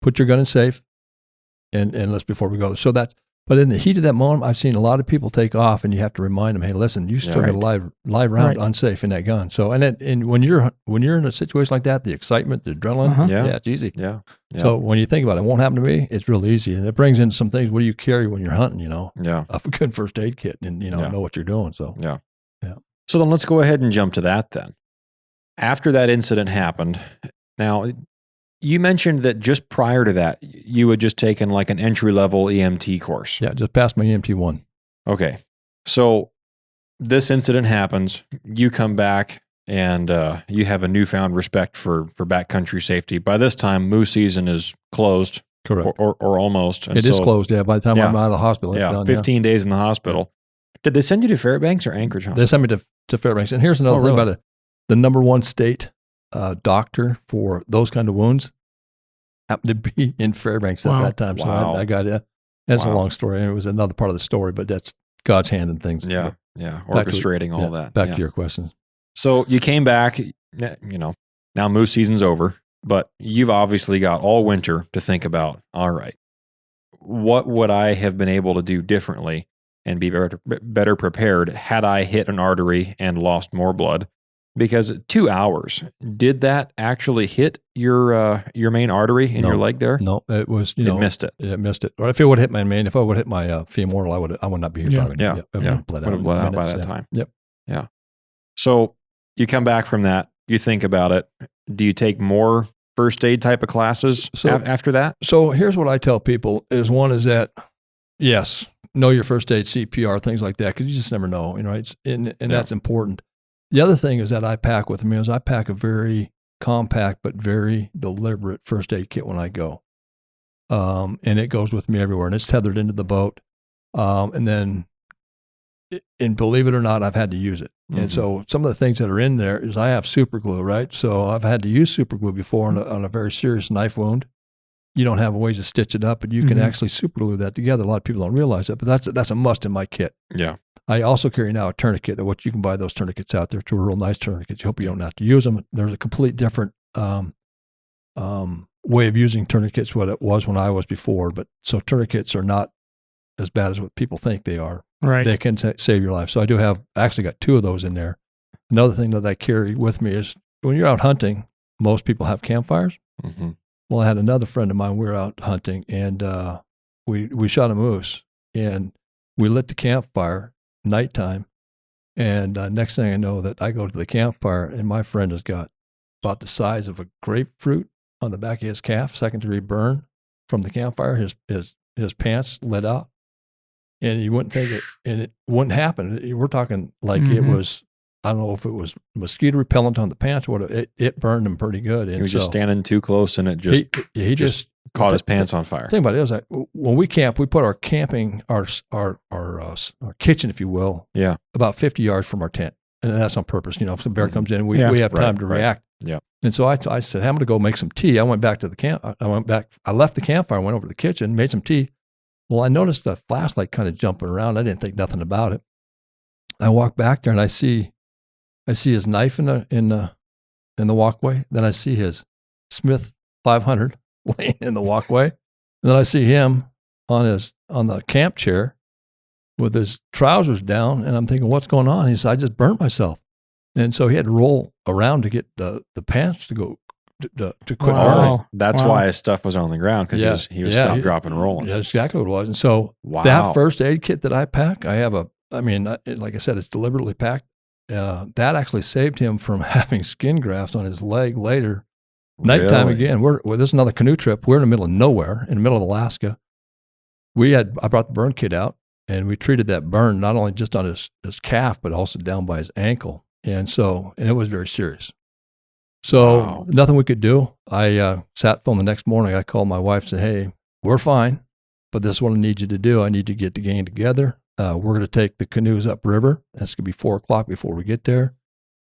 put your gun in safe, and let's before we go. So but in the heat of that moment, I've seen a lot of people take off, and you have to remind them, hey, listen, you still got a live round unsafe in that gun. So and when you're in a situation like that, the excitement, the adrenaline, it's easy. Yeah. So when you think about it, it won't happen to me. It's real easy, and it brings in some things. What do you carry when you're hunting? A good first aid kit, and know what you're doing. So yeah. So then let's go ahead and jump to that then. After that incident happened, now you mentioned that just prior to that, you had just taken an entry-level EMT course. Yeah, just passed my EMT 1. Okay. So this incident happens, you come back, and you have a newfound respect for backcountry safety. By this time, moose season is closed. Correct. Or almost. And it is closed, by the time I'm out of the hospital, it's done. 15 days in the hospital. Did they send you to Fairbanks or Anchorage Hospital? They sent me to Fairbanks. And here's another thing about the number one state doctor for those kind of wounds happened to be in Fairbanks at that time. So I got it. That's a long story. And it was another part of the story, but that's God's hand in things. Yeah. Orchestrating all that. Back to your questions. So you came back, now moose season's over, but you've obviously got all winter to think about. All right, what would I have been able to do differently and be better prepared had I hit an artery and lost more blood? Because 2 hours, did that actually hit your main artery in your leg there? No, it was, it missed it. It missed it. Or if it would hit if I would hit my femoral, I would not be here talking. It would have bled out by that time. Yep. Yeah. So you come back from that, you think about it. Do you take more first aid type of classes after that? So here's what I tell people is one is that, yes, know your first aid, CPR, things like that, because you just never know, and that's important. The other thing is that I pack with me is I pack a very compact but very deliberate first aid kit when I go. And it goes with me everywhere, and it's tethered into the boat. And believe it or not, I've had to use it. Mm-hmm. And so some of the things that are in there is I have super glue, right? So I've had to use super glue before on a very serious knife wound. You don't have ways to stitch it up, but you can actually super glue that together. A lot of people don't realize that, but that's a must in my kit. Yeah. I also carry now a tourniquet, which you can buy those tourniquets out there. It's a real nice tourniquet. You hope you don't have to use them. There's a complete different way of using tourniquets what it was when I was before. But so tourniquets are not as bad as what people think they are. Right. They can save your life. So I actually got 2 of those in there. Another thing that I carry with me is when you're out hunting, most people have campfires. Mm-hmm. Well, I had another friend of mine, we were out hunting, and we shot a moose, and we lit the campfire nighttime. And next thing I know, that I go to the campfire, and my friend has got about the size of a grapefruit on the back of his calf, second-degree burn from the campfire. His pants lit out, and you wouldn't think it, and it wouldn't happen. We're talking like it was, I don't know if it was mosquito repellent on the pants or what. It burned him pretty good. And he was just standing too close, and it just he just caught his pants on fire. The thing about it is that when we camp, we put our kitchen, if you will, about 50 yards from our tent. And that's on purpose. You know, if some bear comes in, we have time to react. Yeah. And so I said, I'm going to go make some tea. I went back to the camp. I left the campfire, went over to the kitchen, made some tea. Well, I noticed the flashlight kind of jumping around. I didn't think nothing about it. I walked back there and I see his knife in the walkway. Then I see his Smith 500 laying in the walkway. And then I see him on the camp chair with his trousers down, and I'm thinking, what's going on? He said, I just burnt myself. And so he had to roll around to get the pants to go to quit burning. That's why his stuff was on the ground, because he was stop, drop, and rolling. Yeah, that's exactly what it was. And so that first aid kit that I pack, like I said, it's deliberately packed. That actually saved him from having skin grafts on his leg later. Nighttime again. This is another canoe trip. We're in the middle of nowhere, in the middle of Alaska. I brought the burn kit out, and we treated that burn not only just on his calf, but also down by his ankle. And it was very serious. So nothing we could do. I sat phone the next morning. I called my wife and said, hey, we're fine, but this is what I need you to do. I need you to get the gang together. We're going to take the canoes upriver. It's going to be 4:00 before we get there.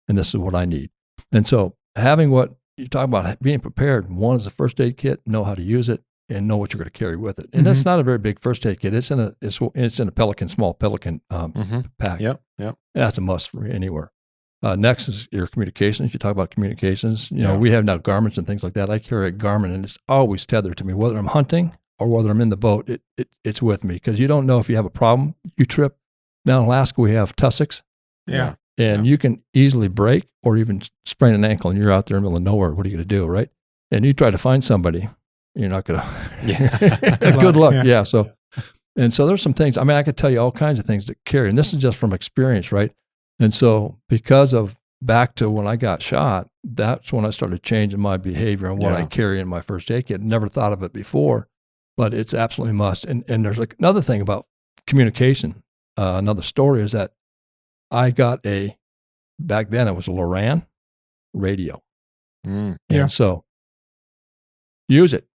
And this is what I need. And so having what you talk about, being prepared, one is a first aid kit, know how to use it, and know what you're going to carry with it. And that's not a very big first aid kit. It's in a small Pelican pack. Yep. That's a must for me anywhere. Next is your communications. You talk about communications. You know, we have now Garmins and things like that. I carry a Garmin, and it's always tethered to me, whether I'm hunting or whether I'm in the boat. It's with me, because you don't know if you have a problem. You trip. Now in Alaska, we have tussocks. Yeah. And you can easily break or even sprain an ankle, and you're out there in the middle of nowhere. What are you going to do, right? And you try to find somebody, you're not going to. Good luck. Yeah. So there's some things. I mean, I could tell you all kinds of things to carry, and this is just from experience, right? And so because of back to when I got shot, that's when I started changing my behavior and what I carry in my first aid kit. Never thought of it before, but it's absolutely must. And there's another thing about communication. Another story is that I got back then it was a Loran radio. And so use it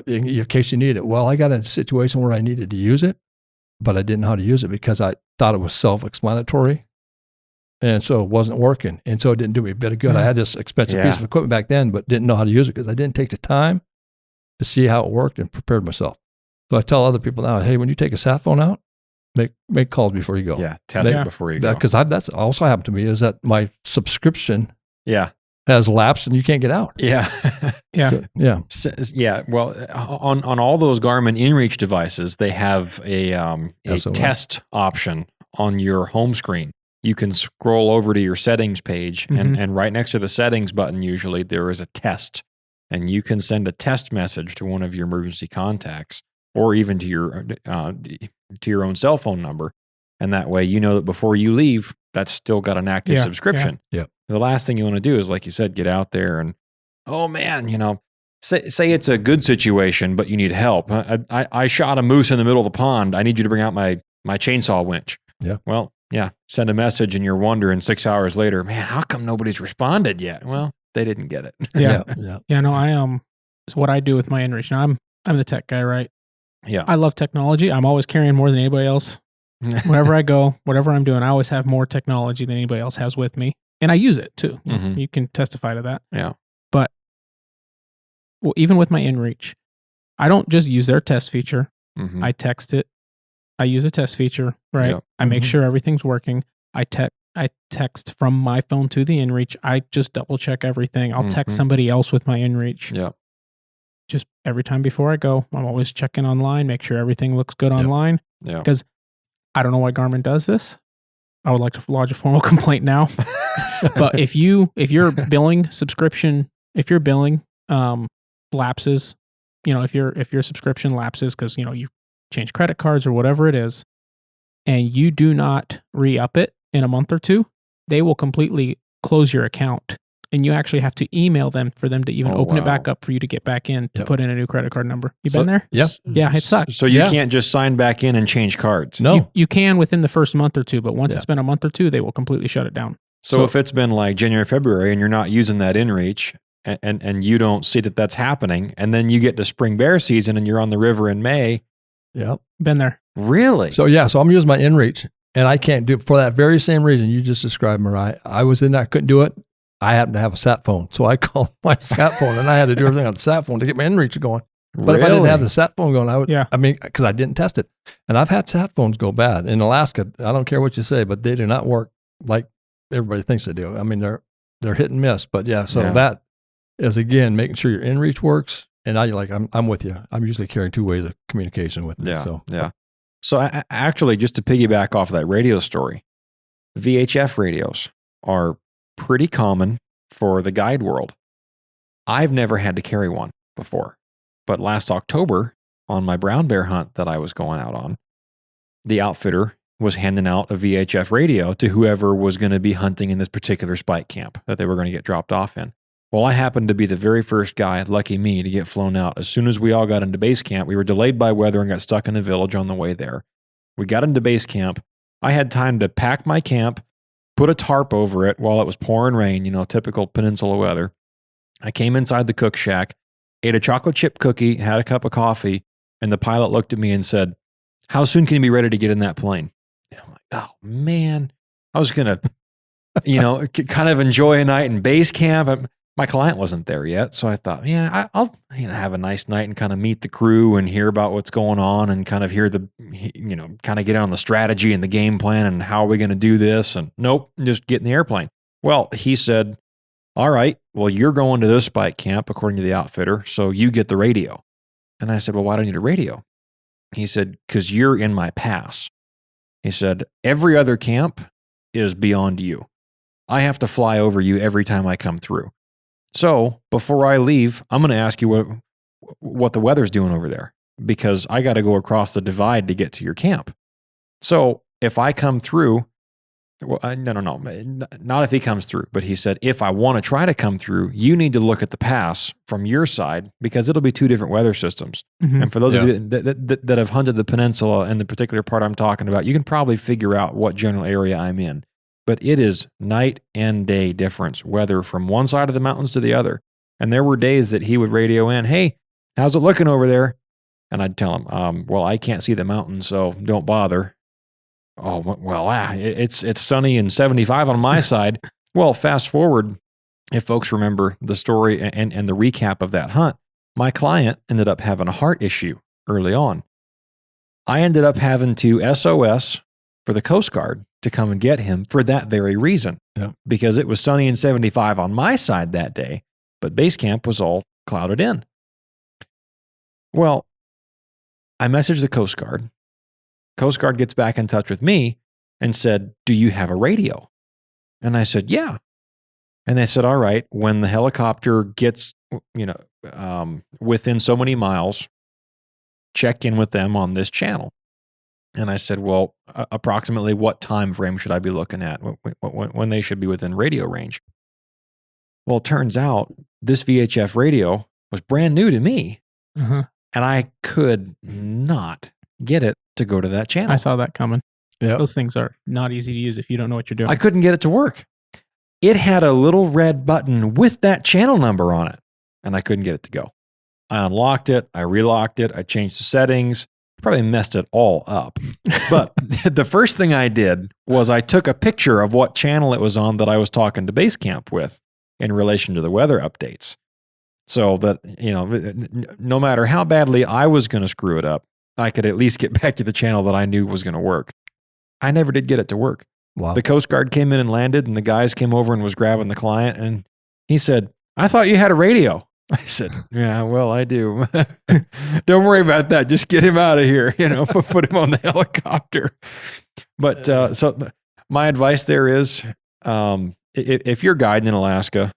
in case you need it. Well, I got in a situation where I needed to use it, but I didn't know how to use it because I thought it was self-explanatory. And so it wasn't working. And so it didn't do me a bit of good. I had this expensive piece of equipment back then, but didn't know how to use it because I didn't take the time to see how it worked and prepared myself. So I tell other people now, hey, when you take a sat phone out, make calls before you go. Yeah, test it before you go. Because that's also happened to me, is that my subscription has lapsed and you can't get out. Yeah. Well, on all those Garmin InReach devices, they have a test option on your home screen. You can scroll over to your settings page, and right next to the settings button, usually there is a test, and you can send a test message to one of your emergency contacts, or even to your own cell phone number, and that way you know that before you leave, that's still got an active subscription. Yeah. The last thing you want to do is, like you said, get out there and, oh man, say it's a good situation, but you need help. I shot a moose in the middle of the pond. I need you to bring out my chainsaw winch. Yeah. Well. Yeah, send a message and you're wondering 6 hours later, man, how come nobody's responded yet? Well, they didn't get it. No, I it's what I do with my InReach. Now I'm the tech guy, right? Yeah. I love technology. I'm always carrying more than anybody else. Wherever I go, whatever I'm doing, I always have more technology than anybody else has with me. And I use it too. You can testify to that. Yeah. But even with my InReach, I don't just use their test feature. I text it. I use a test feature, right? Yep. I make sure everything's working. I text from my phone to the InReach. I just double check everything. I'll text somebody else with my InReach. Yeah. just every time before I go, I'm always checking online, make sure everything looks good online. Yeah. Because I don't know why Garmin does this. I would like to lodge a formal complaint now. But if your billing subscription, if your billing lapses, if your subscription lapses because you change credit cards or whatever it is, and you do not re-up it in a month or two, they will completely close your account. And you actually have to email them for them to even open it back up for you to get back in to put in a new credit card number. You been there? Yeah. Yeah, it sucks. So you can't just sign back in and change cards. No. You can within the first month or two, but once it's been a month or two, they will completely shut it down. So if it's been like January, February, and you're not using that inReach, and you don't see that that's happening, and then you get to spring bear season and you're on the river in May. Yeah. Been there. Really? So I'm using my inReach, and I can't do it for that very same reason you just described, Mariah. I was in that, couldn't do it. I happen to have a sat phone, so I called my sat phone, and I had to do everything on the sat phone to get my inReach going. But if I didn't have the sat phone going, I would. Yeah. I mean, because I didn't test it, and I've had sat phones go bad in Alaska. I don't care what you say, but they do not work like everybody thinks they do. I mean, they're hit and miss. But that is again making sure your inReach works. And now you're like, I'm with you. I'm usually carrying two ways of communication with me. So actually, just to piggyback off that radio story, VHF radios are pretty common for the guide world. I've never had to carry one before, but last October on my brown bear hunt that I was going out on, the outfitter was handing out a VHF radio to whoever was going to be hunting in this particular spike camp that they were going to get dropped off in. Well, I happened to be the very first guy, lucky me, to get flown out. As soon as we all got into base camp, we were delayed by weather and got stuck in a village on the way there. We got into base camp. I had time to pack my camp, put a tarp over it while it was pouring rain, typical peninsula weather. I came inside the cook shack, ate a chocolate chip cookie, had a cup of coffee, and the pilot looked at me and said, "How soon can you be ready to get in that plane?" And I'm like, oh man, I was going to, kind of enjoy a night in base camp. My client wasn't there yet, so I thought, I'll have a nice night and kind of meet the crew and hear about what's going on and kind of hear kind of get on the strategy and the game plan and how are we going to do this? And nope, just get in the airplane. Well, he said, all right, well, you're going to this spike camp according to the outfitter, so you get the radio. And I said, well, why do I need a radio? He said, because you're in my pass. He said, every other camp is beyond you. I have to fly over you every time I come through. So before I leave, I'm going to ask you what the weather's doing over there, because I got to go across the divide to get to your camp. So if I come through, no, not if he comes through, but he said, if I want to try to come through, you need to look at the pass from your side because it'll be two different weather systems. Mm-hmm. And for those of you that have hunted the peninsula and the particular part I'm talking about, you can probably figure out what general area I'm in. But it is night and day difference, weather from one side of the mountains to the other. And there were days that he would radio in, hey, how's it looking over there? And I'd tell him, well, I can't see the mountains, so don't bother. Oh, well, it's sunny and 75 on my side. Well, fast forward, if folks remember the story and the recap of that hunt, my client ended up having a heart issue early on. I ended up having to SOS for the Coast Guard to come and get him for that very reason. Yeah. Because it was sunny and 75 on my side that day, but base camp was all clouded in. Well, I messaged the Coast Guard. Coast Guard gets back in touch with me and said, do you have a radio? And I said, yeah. And they said, all right, when the helicopter gets, within so many miles, check in with them on this channel. And I said, well, approximately what time frame should I be looking at when they should be within radio range? Well, it turns out this VHF radio was brand new to me. Uh-huh. And I could not get it to go to that channel. I saw that coming. Yep. Those things are not easy to use if you don't know what you're doing. I couldn't get it to work. It had a little red button with that channel number on it, and I couldn't get it to go. I unlocked it. I relocked it. I changed the settings. Probably messed it all up. But the first thing I did was I took a picture of what channel it was on that I was talking to base camp with in relation to the weather updates. So that, no matter how badly I was going to screw it up, I could at least get back to the channel that I knew was going to work. I never did get it to work. Wow. The Coast Guard came in and landed, and the guys came over and was grabbing the client, and he said, I thought you had a radio. I said, yeah, well, I do. Don't worry about that. Just get him out of here. Put him on the helicopter. But so my advice there is, if you're guiding in Alaska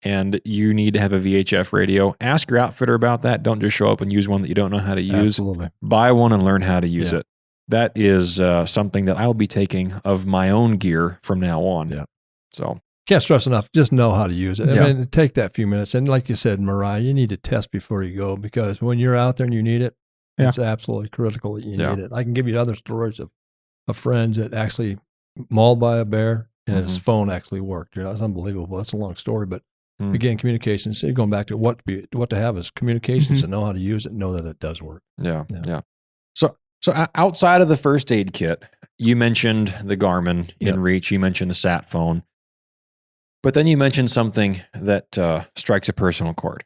and you need to have a VHF radio, ask your outfitter about that. Don't just show up and use one that you don't know how to use. Absolutely. Buy one and learn how to use it. That is something that I'll be taking of my own gear from now on. Yeah. So can't stress enough, just know how to use it. Yeah. I mean, take that few minutes. And like you said, Mariah, you need to test before you go, because when you're out there and you need it, it's absolutely critical that you need it. I can give you other stories of friends that actually mauled by a bear and his phone actually worked. That's unbelievable. That's a long story, but again, communications, going back to what to have is communications and know how to use it, know that it does work. Yeah. So outside of the first aid kit, you mentioned the Garmin InReach, you mentioned the sat phone, but then you mentioned something that strikes a personal chord.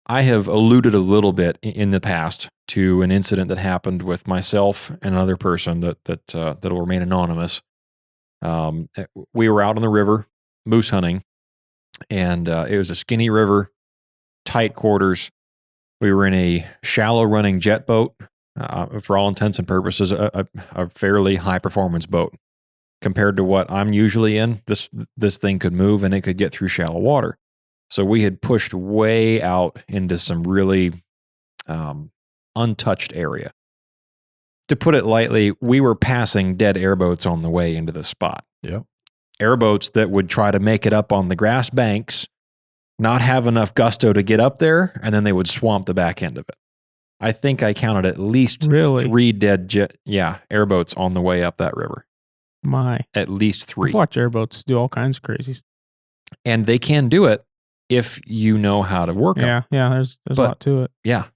I have alluded a little bit in the past to an incident that happened with myself and another person that will remain anonymous. We were out on the river moose hunting, and it was a skinny river, tight quarters. We were in a shallow running jet boat, for all intents and purposes, a fairly high performance boat. Compared to what I'm usually in, this thing could move and it could get through shallow water. So we had pushed way out into some really untouched area. To put it lightly, we were passing dead airboats on the way into the spot. Yep. Airboats that would try to make it up on the grass banks, not have enough gusto to get up there, and then they would swamp the back end of it. I think I counted at least 3 dead airboats on the way up that river. At least 3. I've watched airboats do all kinds of crazy stuff. And they can do it if you know how to work them. Yeah, there's a lot to it. Yeah.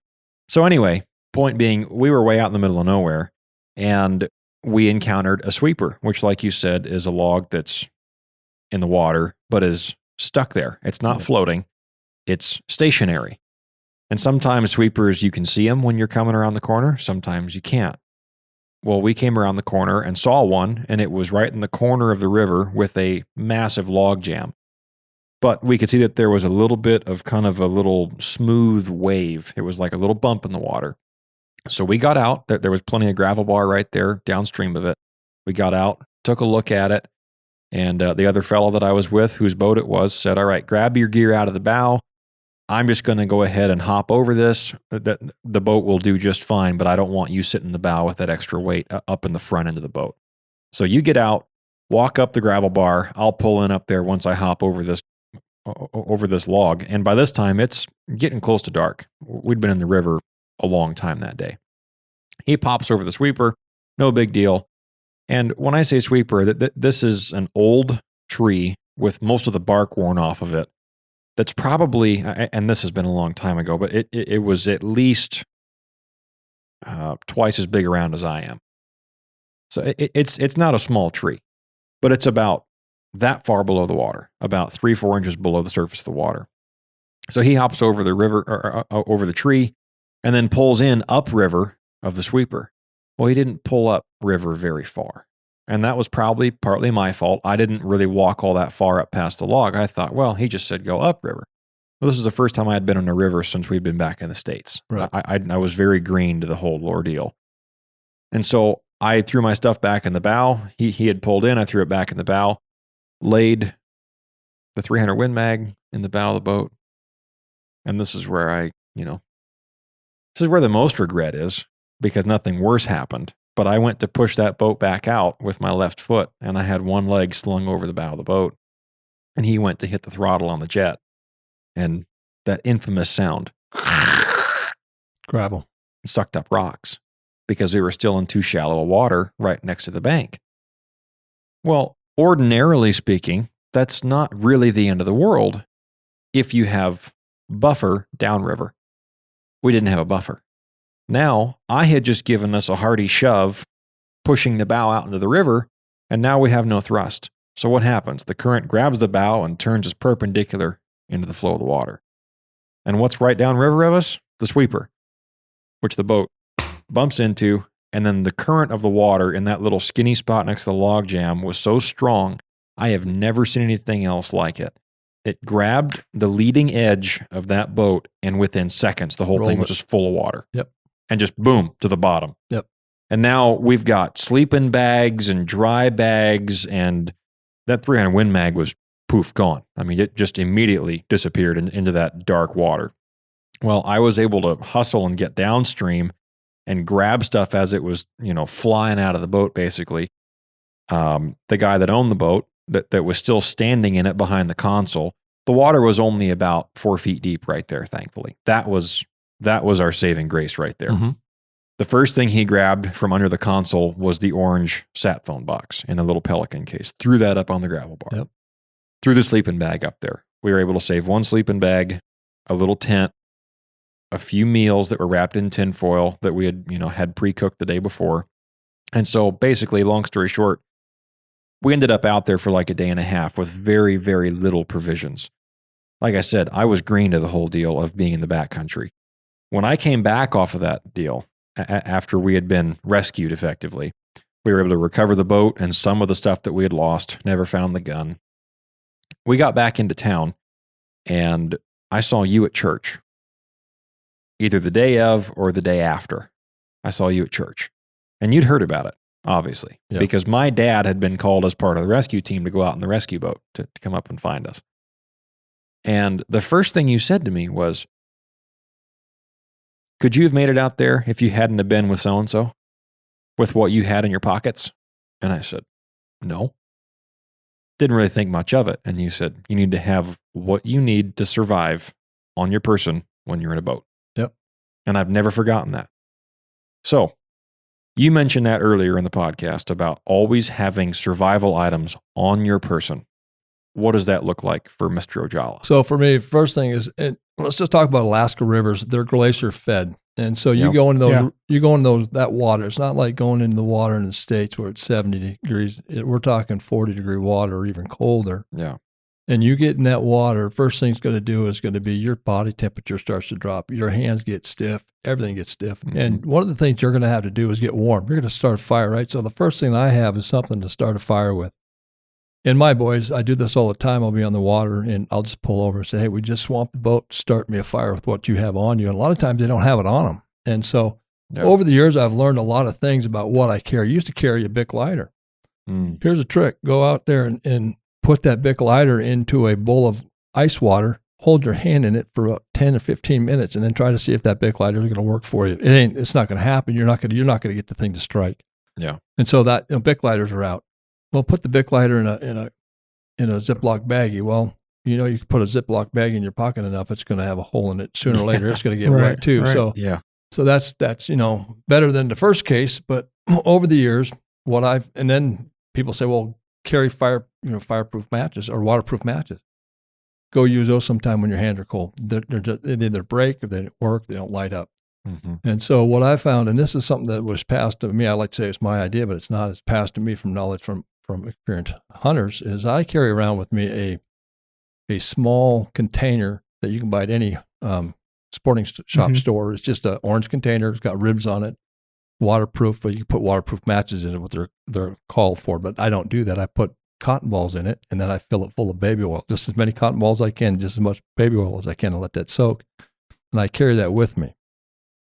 So anyway, point being, we were way out in the middle of nowhere, and we encountered a sweeper, which, like you said, is a log that's in the water, but is stuck there. It's not floating. It's stationary. And sometimes sweepers, you can see them when you're coming around the corner. Sometimes you can't. Well, we came around the corner and saw one, and it was right in the corner of the river with a massive log jam. But we could see that there was a little bit of kind of a little smooth wave. It was like a little bump in the water. So we got out. There was plenty of gravel bar right there downstream of it. We got out, took a look at it, and the other fellow that I was with, whose boat it was, said, all right, grab your gear out of the bow. I'm just going to go ahead and hop over this. The boat will do just fine, but I don't want you sitting in the bow with that extra weight up in the front end of the boat. So you get out, walk up the gravel bar. I'll pull in up there once I hop over this log. And by this time, it's getting close to dark. We'd been in the river a long time that day. He pops over the sweeper, no big deal. And when I say sweeper, this is an old tree with most of the bark worn off of it. That's probably, and this has been a long time ago, but it was at least twice as big around as I am. So it's not a small tree, but it's about that far below the water, about 3-4 inches below the surface of the water. So he hops over the river, or over the tree, and then pulls in upriver of the sweeper. Well, he didn't pull up river very far. And that was probably partly my fault. I didn't really walk all that far up past the log. I thought, well, he just said go upriver. Well, this is the first time I had been on a river since we'd been back in the States. Right. I was very green to the whole ordeal. And so I threw my stuff back in the bow. He had pulled in. I threw it back in the bow, laid the 300 Win Mag in the bow of the boat. And this is where this is where the most regret is, because nothing worse happened. But I went to push that boat back out with my left foot, and I had one leg slung over the bow of the boat. And he went to hit the throttle on the jet. And that infamous sound, gravel, sucked up rocks, because we were still in too shallow a water right next to the bank. Well, ordinarily speaking, that's not really the end of the world if you have buffer downriver. We didn't have a buffer. Now, I had just given us a hearty shove, pushing the bow out into the river, and now we have no thrust. So what happens? The current grabs the bow and turns us perpendicular into the flow of the water. And what's right downriver of us? The sweeper, which the boat bumps into, and then the current of the water in that little skinny spot next to the log jam was so strong, I have never seen anything else like it. It grabbed the leading edge of that boat, and within seconds, the whole thing was just full of water. Yep. And just boom, to the bottom. Yep. And now we've got sleeping bags and dry bags, and that 300 Win Mag was poof, gone. I mean, it just immediately disappeared into that dark water. Well, I was able to hustle and get downstream and grab stuff as it was, flying out of the boat, basically. The guy that owned the boat, that was still standing in it behind the console, the water was only about 4 feet deep right there, thankfully. That was our saving grace right there. Mm-hmm. The first thing he grabbed from under the console was the orange sat phone box in a little Pelican case. Threw that up on the gravel bar. Yep. Threw the sleeping bag up there. We were able to save one sleeping bag, a little tent, a few meals that were wrapped in tin foil that we had pre-cooked the day before. And so basically, long story short, we ended up out there for like a day and a half with very, very little provisions. Like I said, I was green to the whole deal of being in the backcountry. When I came back off of that deal, after we had been rescued effectively, we were able to recover the boat and some of the stuff that we had lost, never found the gun. We got back into town, and I saw you at church. Either the day of or the day after, I saw you at church. And you'd heard about it, obviously, because my dad had been called as part of the rescue team to go out in the rescue boat to come up and find us. And the first thing you said to me was, could you have made it out there if you hadn't have been with so-and-so, with what you had in your pockets? And I said, no. Didn't really think much of it. And you said, you need to have what you need to survive on your person when you're in a boat. Yep. And I've never forgotten that. So you mentioned that earlier in the podcast about always having survival items on your person. What does that look like for Mr. Ojala? So for me, first thing is, let's just talk about Alaska rivers. They're glacier fed. And so you go into those, that water. It's not like going into the water in the States where it's 70 degrees. We're talking 40-degree water or even colder. Yeah. And you get in that water, first thing it's going to do is going to be your body temperature starts to drop. Your hands get stiff. Everything gets stiff. Mm-hmm. And one of the things you're going to have to do is get warm. You're going to start a fire, right? So the first thing I have is something to start a fire with. And my boys, I do this all the time. I'll be on the water and I'll just pull over and say, hey, we just swamped the boat. Start me a fire with what you have on you. And a lot of times they don't have it on them. And so over the years, I've learned a lot of things about what I carry. I used to carry a Bic lighter. Here's a trick. Go out there and put that Bic lighter into a bowl of ice water. Hold your hand in it for about 10 to 15 minutes and then try to see if that Bic lighter is going to work for you. It's not going to happen. You're not going to get the thing to strike. Yeah. And so that Bic lighters are out. Well, put the Bic lighter in a Ziploc baggie. Well, you can put a Ziploc bag in your pocket enough, it's going to have a hole in it. Sooner or later, it's going to get wet too. Right. So that's better than the first case. But over the years, and then people say, well, carry fireproof matches or waterproof matches. Go use those sometime when your hands are cold. They either break or they don't work. They don't light up. Mm-hmm. And so what I found, and this is something that was passed to me, I like to say it's my idea, but it's not. It's passed to me from knowledge from experienced hunters, is I carry around with me a small container that you can buy at any sporting shop store. It's just an orange container. It's got ribs on it, waterproof, but you can put waterproof matches in it, what they're called for. But I don't do that. I put cotton balls in it, and then I fill it full of baby oil, just as many cotton balls as I can, just as much baby oil as I can, and let that soak. And I carry that with me.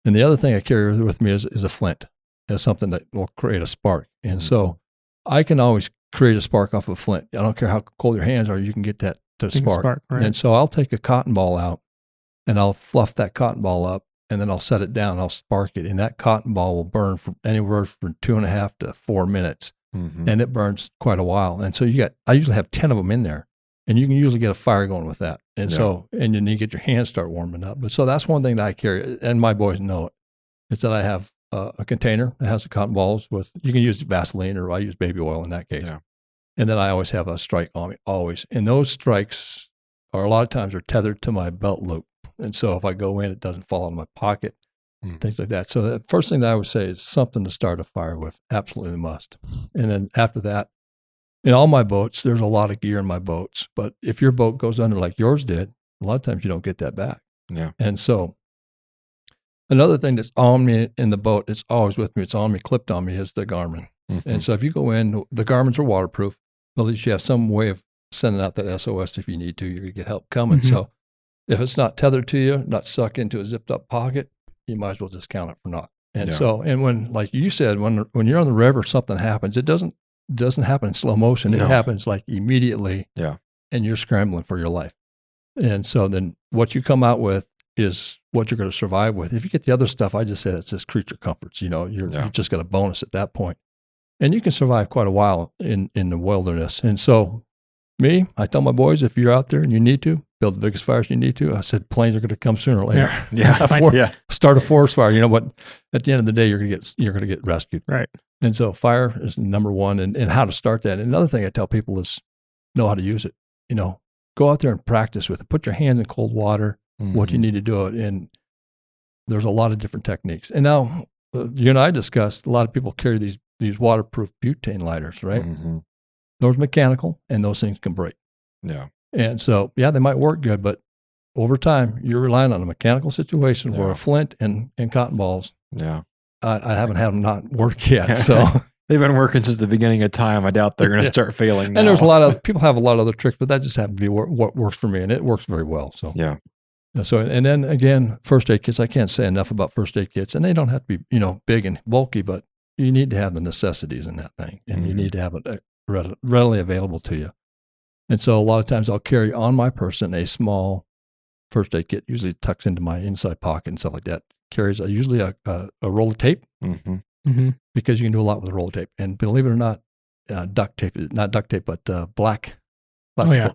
And the other thing I carry with me is a flint, as something that will create a spark. And so I can always create a spark off of a flint. I don't care how cold your hands are, you can get that to spark. Right. And so I'll take a cotton ball out and I'll fluff that cotton ball up and then I'll set it down and I'll spark it. And that cotton ball will burn for anywhere from 2.5 to 4 minutes. Mm-hmm. And it burns quite a while. And so I usually have 10 of them in there. And you can usually get a fire going with that. And and then you get your hands start warming up. But so that's one thing that I carry, and my boys know it, is that I have a container that has the cotton balls you can use Vaseline or I use baby oil in that case. Yeah. And then I always have a strike on me, always. And those strikes a lot of times are tethered to my belt loop. And so if I go in, it doesn't fall out of my pocket, things like that. So the first thing that I would say is something to start a fire with, absolutely must. And then after that, in all my boats, there's a lot of gear in my boats. But if your boat goes under like yours did, a lot of times you don't get that back. Yeah. And so another thing that's on me in the boat, it's always with me, it's on me, clipped on me, is the Garmin. Mm-hmm. And so if you go in, the Garmins are waterproof, but at least you have some way of sending out that SOS if you need to. You're going to get help coming. Mhm. So if it's not tethered to you, not stuck into a zipped up pocket, you might as well just count it for naught. And Yeah. so, and when, like you said, when you're on the river, something happens, it doesn't happen in slow motion. It No. happens like immediately. Yeah. And you're scrambling for your life. And so then what you come out with is what you're going to survive with. If you get the other stuff, I just said it's just creature comforts. You just got a bonus at that point. And you can survive quite a while in the wilderness. And so I tell my boys, if you're out there and you need to, build the biggest fires you need to. I said, planes are going to come sooner or later. Yeah. Start a forest fire, but at the end of the day, you're going to get rescued. Right. And so fire is number one, and how to start that. And another thing I tell people is know how to use it. Go out there and practice with it. Put your hands in cold water, what you need to do it. And there's a lot of different techniques. And now you and I discussed, a lot of people carry these waterproof butane lighters, right? Mm-hmm. Those are mechanical, and those things can break. Yeah. And so, they might work good, but over time, you're relying on a mechanical situation where a flint and cotton balls. Yeah. I haven't had them not work yet. So they've been working since the beginning of time. I doubt they're going to start failing now. And there's a lot of people have a lot of other tricks, but that just happened to be what works for me, and it works very well. So yeah. So and then again, first aid kits. I can't say enough about first aid kits, and they don't have to be big and bulky, but you need to have the necessities in that thing, and you need to have it readily available to you. And so a lot of times I'll carry on my person a small first aid kit, usually tucks into my inside pocket and stuff like that. Carries usually a roll of tape because you can do a lot with a roll of tape. And believe it or not, duct tape, not duct tape, but black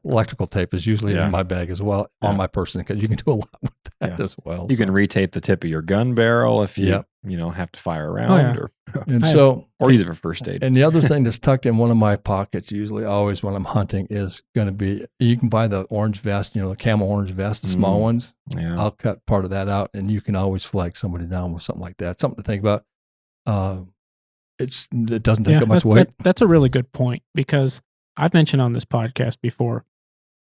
electrical tape is usually in my bag as well on my person, because you can do a lot with that as well. You can retape the tip of your gun barrel if you have to fire around or use it for first aid. And the other thing that's tucked in one of my pockets, usually always when I'm hunting, is going to be, you can buy the orange vest, the camel orange vest, the small ones. Yeah. I'll cut part of that out, and you can always flag somebody down with something like that. Something to think about. It doesn't take up much weight. That's a really good point, because I've mentioned on this podcast before,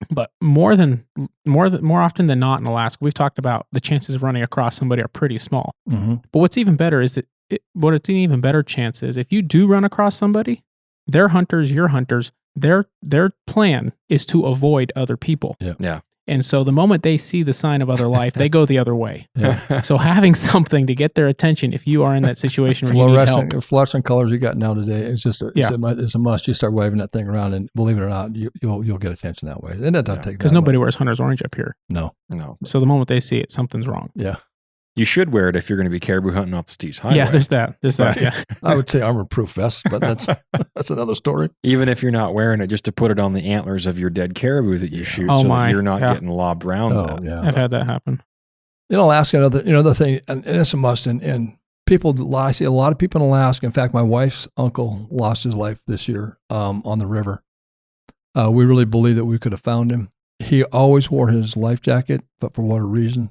but more often than not in Alaska, we've talked about the chances of running across somebody are pretty small. Mm-hmm. But what's even better is that what's an even better chance is if you do run across somebody, they're hunters, you're hunters. Their plan is to avoid other people. Yeah. And so the moment they see the sign of other life, they go the other way. Yeah. So having something to get their attention if you are in that situation where you need help. Fluorescent colors you got now today, it's just it's a must. You start waving that thing around, and believe it or not, you'll get attention that way. And that doesn't take, because nobody wears hunter's orange up here. No. So the moment they see it, something's wrong. Yeah. You should wear it if you're going to be caribou hunting off the Steve's Highway. Yeah, there's that. Yeah. I would say armor-proof vests, but that's another story. Even if you're not wearing it, just to put it on the antlers of your dead caribou that you shoot, so that you're not getting lobbed rounds at. Yeah. I've had that happen. In Alaska, another thing, and it's a must, and people, I see a lot of people in Alaska. In fact, my wife's uncle lost his life this year on the river. We really believe that we could have found him. He always wore his life jacket, but for whatever reason,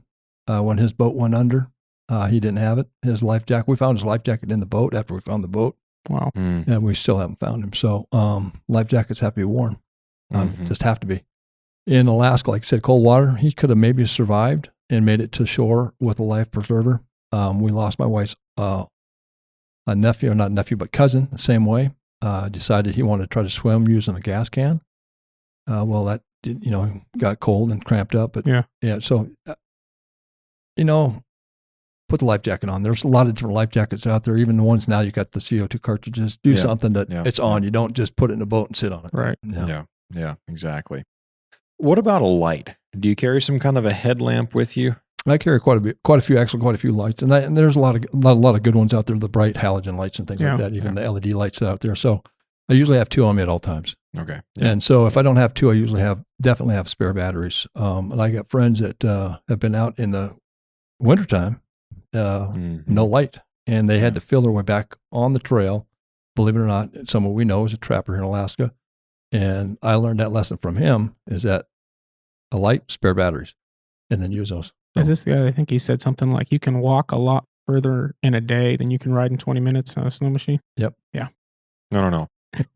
when his boat went under, he didn't have it. His life jacket. We found his life jacket in the boat after we found the boat. Wow. And we still haven't found him. So life jackets have to be worn. Just have to be. In Alaska, like I said, cold water, he could have maybe survived and made it to shore with a life preserver. We lost my wife's cousin the same way. Decided he wanted to try to swim using a gas can. Well, that got cold and cramped up. But so put the life jacket on. There's a lot of different life jackets out there. Even the ones now, you got the CO2 cartridges. Do something that it's on. You don't just put it in a boat and sit on it. Right. Yeah, exactly. What about a light? Do you carry some kind of a headlamp with you? I carry quite a few lights, and there's a lot of good ones out there. The bright halogen lights and things like that. Even the LED lights out there. So I usually have two on me at all times. Okay. Yeah. And so if I don't have two, I usually definitely have spare batteries. And I got friends that have been out in the wintertime, no light, and they had to feel their way back on the trail. Believe it or not, someone we know is a trapper here in Alaska. And I learned that lesson from him, is that a light, spare batteries, and then use those. Is this the guy? I think he said something like you can walk a lot further in a day than you can ride in 20 minutes on a snow machine. Yep. Yeah. No.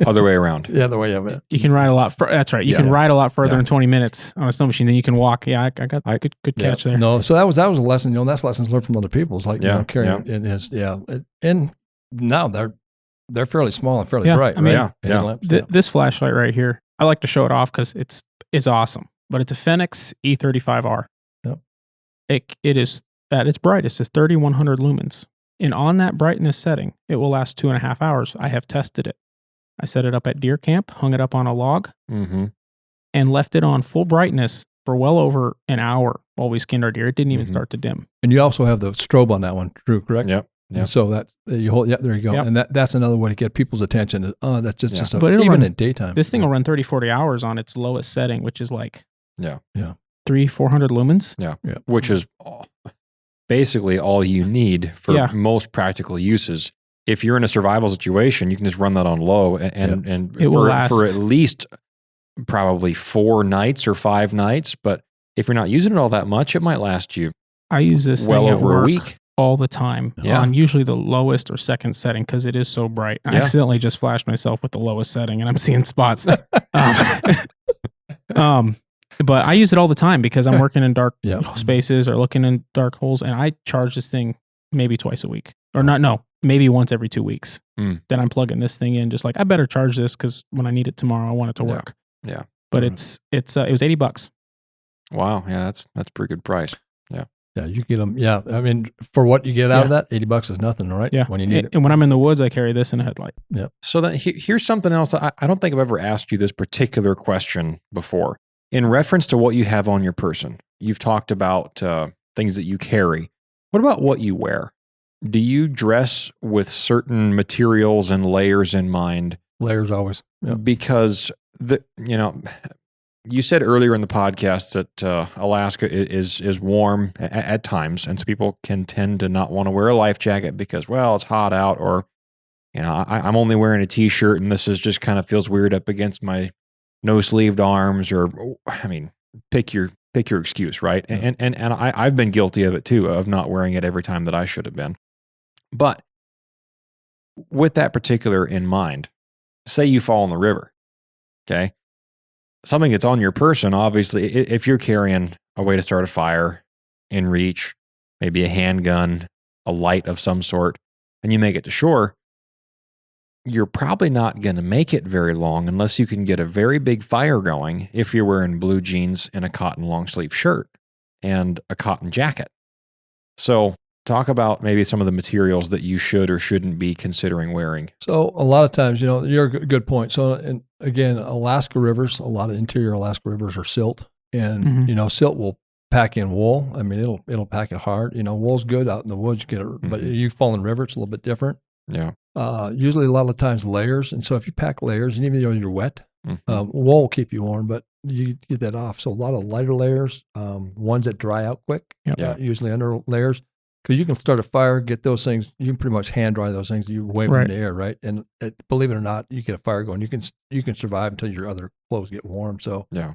Other way around. Yeah, the way of it. You can ride a lot. That's right. You can ride a lot further in 20 minutes on a snow machine than you can walk. Yeah, I got good catch there. No, so that was a lesson. That's lessons learned from other people. It's like carrying in his and now they're fairly small and fairly bright. I mean, right? This flashlight right here, I like to show it off because it's awesome. But it's a Fenix E35R. Yep. It is at its brightest is 3100 lumens. And on that brightness setting, it will last 2.5 hours. I have tested it. I set it up at deer camp, hung it up on a log, and left it on full brightness for well over an hour while we skinned our deer. It didn't even start to dim. And you also have the strobe on that one, Drew, correct? Yep. And so that you hold, there you go. Yep. And that's another way to get people's attention. That's just But it'll even run, in daytime. This thing will run 30, 40 hours on its lowest setting, which is like 400 lumens. Yeah. Which is basically all you need for most practical uses. If you're in a survival situation, you can just run that on low and it will last for at least probably 4 nights or 5 nights. But if you're not using it all that much, it might last you I use this well thing over at a work week. all the time on usually the lowest or second setting because it is so bright. I accidentally just flashed myself with the lowest setting and I'm seeing spots. But I use it all the time because I'm working in dark spaces or looking in dark holes, and I charge this thing maybe twice a week. Or maybe once every 2 weeks. Then I'm plugging this thing in just like, I better charge this because when I need it tomorrow, I want it to work. Yeah. But it was $80. Wow. Yeah, that's a pretty good price. Yeah. Yeah, you get them. Yeah, I mean, for what you get out of that, $80 is nothing, right? Yeah. When you need it. And when I'm in the woods, I carry this in a headlight. Yeah. So then here's something else. I don't think I've ever asked you this particular question before. In reference to what you have on your person, you've talked about things that you carry. What about what you wear? Do you dress with certain materials and layers in mind? Layers always. Yep. Because you said earlier in the podcast that Alaska is warm at times, and so people can tend to not want to wear a life jacket because, well, it's hot out, or I'm only wearing a t-shirt and this is just kind of feels weird up against my no-sleeved arms, or pick your excuse, right? Yeah. And I've been guilty of it too, of not wearing it every time that I should have been. But with that particular in mind, say you fall in the river, okay? Something that's on your person, obviously, if you're carrying a way to start a fire in reach, maybe a handgun, a light of some sort, and you make it to shore, you're probably not going to make it very long unless you can get a very big fire going if you're wearing blue jeans and a cotton long sleeve shirt and a cotton jacket. So talk about maybe some of the materials that you should or shouldn't be considering wearing. So a lot of times, you're a good point. So, and again, Alaska rivers, a lot of interior Alaska rivers are silt, and silt will pack in wool. I mean, it'll pack it hard. Wool's good out in the woods, but you fall in the river, it's a little bit different. Yeah. Usually a lot of times layers. And so if you pack layers, and even though you're wet, wool will keep you warm, but you get that off. So a lot of lighter layers, ones that dry out quick, usually under layers, because you can start a fire, get those things. You can pretty much hand dry those things. You wave them in the air, right? And believe it or not, you get a fire going. You can survive until your other clothes get warm. So yeah.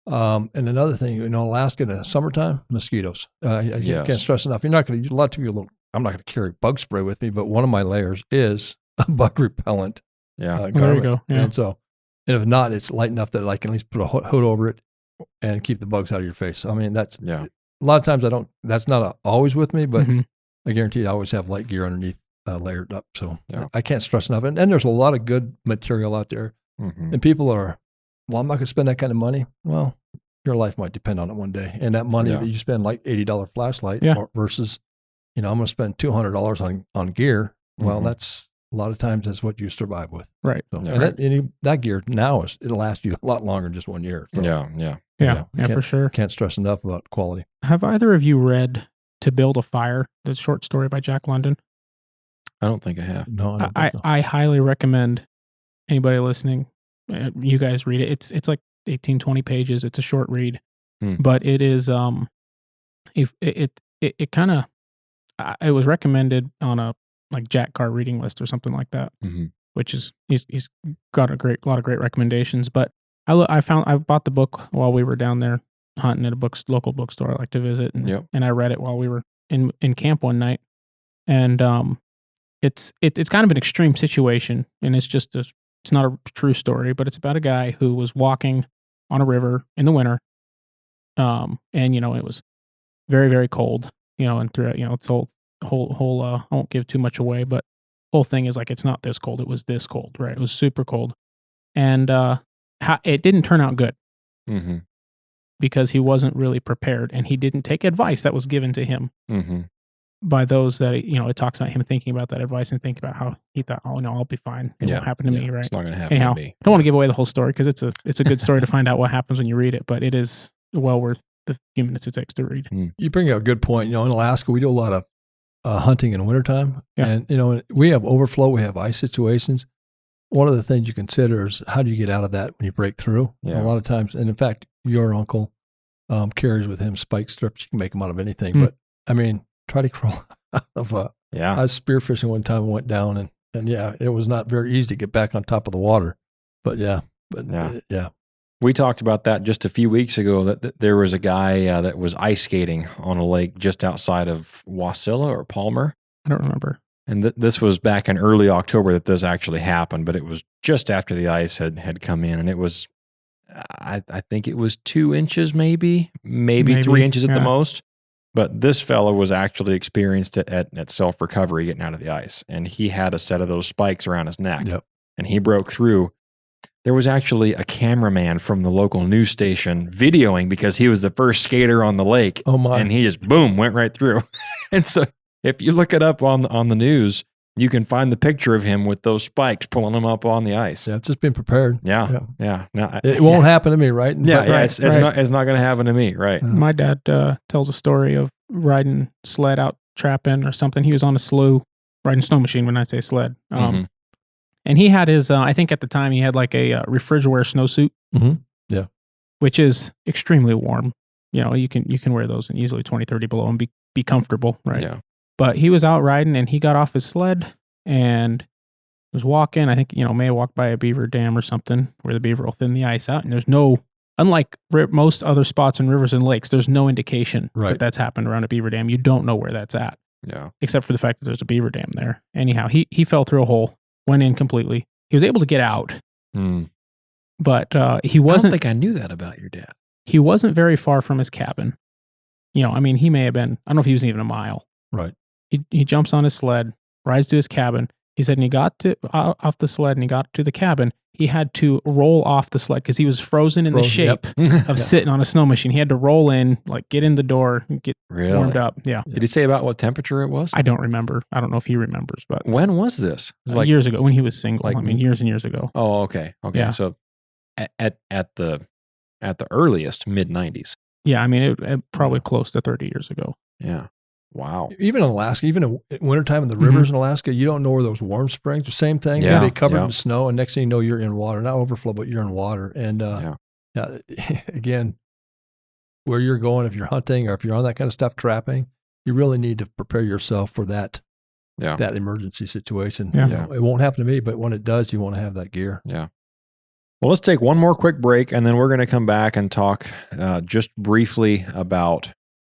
And another thing, Alaska in the summertime, mosquitoes. I can't stress enough. You're not going to. A lot of people. I'm not going to carry bug spray with me, but one of my layers is a bug repellent. Yeah. There you go. Yeah. And if not, it's light enough that I can at least put a hood over it and keep the bugs out of your face. I mean, that's a lot of times I don't. That's not always with me, but I guarantee I always have light gear underneath layered up. So I can't stress enough. And there's a lot of good material out there, and people are. Well, I'm not going to spend that kind of money. Well, your life might depend on it one day, and that money that you spend, like $80 flashlight, versus, I'm going to spend $200 on gear. Well, that's a lot of times that's what you survive with, right? So, and that gear now it'll last you a lot longer than just 1 year. So, yeah, for sure. Can't stress enough about quality. Have either of you read "To Build a Fire," the short story by Jack London? I don't think I have. No, I don't think so. I highly recommend anybody listening. You guys read it. It's like 18, 20 pages. It's a short read, but it is it kind of it was recommended on a like Jack Carr reading list or something like that, which is he's got a lot of great recommendations. But I bought the book while we were down there hunting at a local bookstore I like to visit, and I read it while we were in camp one night, and it's kind of an extreme situation, and it's not a true story, but it's about a guy who was walking on a river in the winter. And, it was very, very cold, and throughout, it's whole, I won't give too much away, but whole thing is like, it's not this cold. It was this cold, right? It was super cold. And, it didn't turn out good Mm-hmm. because he wasn't really prepared and he didn't take advice that was given to him Mm-hmm. by those that, it talks about him thinking about that advice and thinking about how he thought, oh no, I'll be fine. It won't happen to me, right? It's not going to happen Anyhow, to me. I don't want to give away the whole story because it's a good story to find out what happens when you read it, but it is well worth the few minutes it takes to read. You bring up a good point. In Alaska, we do a lot of hunting in wintertime. Yeah. And, we have overflow, we have ice situations. One of the things you consider is how do you get out of that when you break through? Yeah. A lot of times, and in fact, your uncle carries with him spike strips. You can make them out of anything. Mm. But, try to crawl out of I was spearfishing one time and went down, and it was not very easy to get back on top of the water. But, yeah. We talked about that just a few weeks ago, that there was a guy that was ice skating on a lake just outside of Wasilla or Palmer. I don't remember. And this was back in early October that this actually happened, but it was just after the ice had come in, and it was, I think it was 2 inches, maybe 3 inches at the most. But this fellow was actually experienced at self-recovery getting out of the ice, and he had a set of those spikes around his neck, and he broke through. There was actually a cameraman from the local news station videoing because he was the first skater on the lake. Oh my! And he just boom went right through. And so if you look it up on the news, you can find the picture of him with those spikes pulling him up on the ice. Yeah, it's just been prepared. Yeah. Now, it won't happen to me, right? It's not going to happen to me, right? My dad tells a story of riding sled out trapping or something. He was on a slough riding snow machine when I say sled. And he had his, I think at the time he had like a refrigerator snowsuit. Mm-hmm. Yeah. Which is extremely warm. You can wear those in easily 20, 30 below and be comfortable, right? Yeah. But he was out riding and he got off his sled and was walking. I think, may have walked by a beaver dam or something where the beaver will thin the ice out. And there's unlike most other spots in rivers and lakes, there's no indication that that's happened around a beaver dam. You don't know where that's at. Yeah. Except for the fact that there's a beaver dam there. Anyhow, he fell through a hole, went in completely. He was able to get out. But he wasn't. I don't think I knew that about your dad. He wasn't very far from his cabin. He may have been, I don't know if he was even a mile. Right. He jumps on his sled, rides to his cabin. He said, and he got off the sled and he got to the cabin. He had to roll off the sled because he was frozen in the shape of sitting on a snow machine. He had to roll in, get in the door, and get warmed up. Yeah. Did he say about what temperature it was? I don't remember. I don't know if he remembers, but when was this? It was years ago when he was single. Years and years ago. Oh, okay. Yeah. So at the earliest mid-90s. Yeah, it probably close to 30 years ago. Yeah. Wow. Even in Alaska, even in wintertime in the rivers in Alaska, you don't know where those warm springs, the same thing. Yeah. They covered in snow, and next thing you know, you're in water. Not overflow, but you're in water. And again, where you're going, if you're hunting or if you're on that kind of stuff, trapping, you really need to prepare yourself for that emergency situation. Yeah. It won't happen to me, but when it does, you want to have that gear. Yeah. Well, let's take one more quick break, and then we're going to come back and talk just briefly about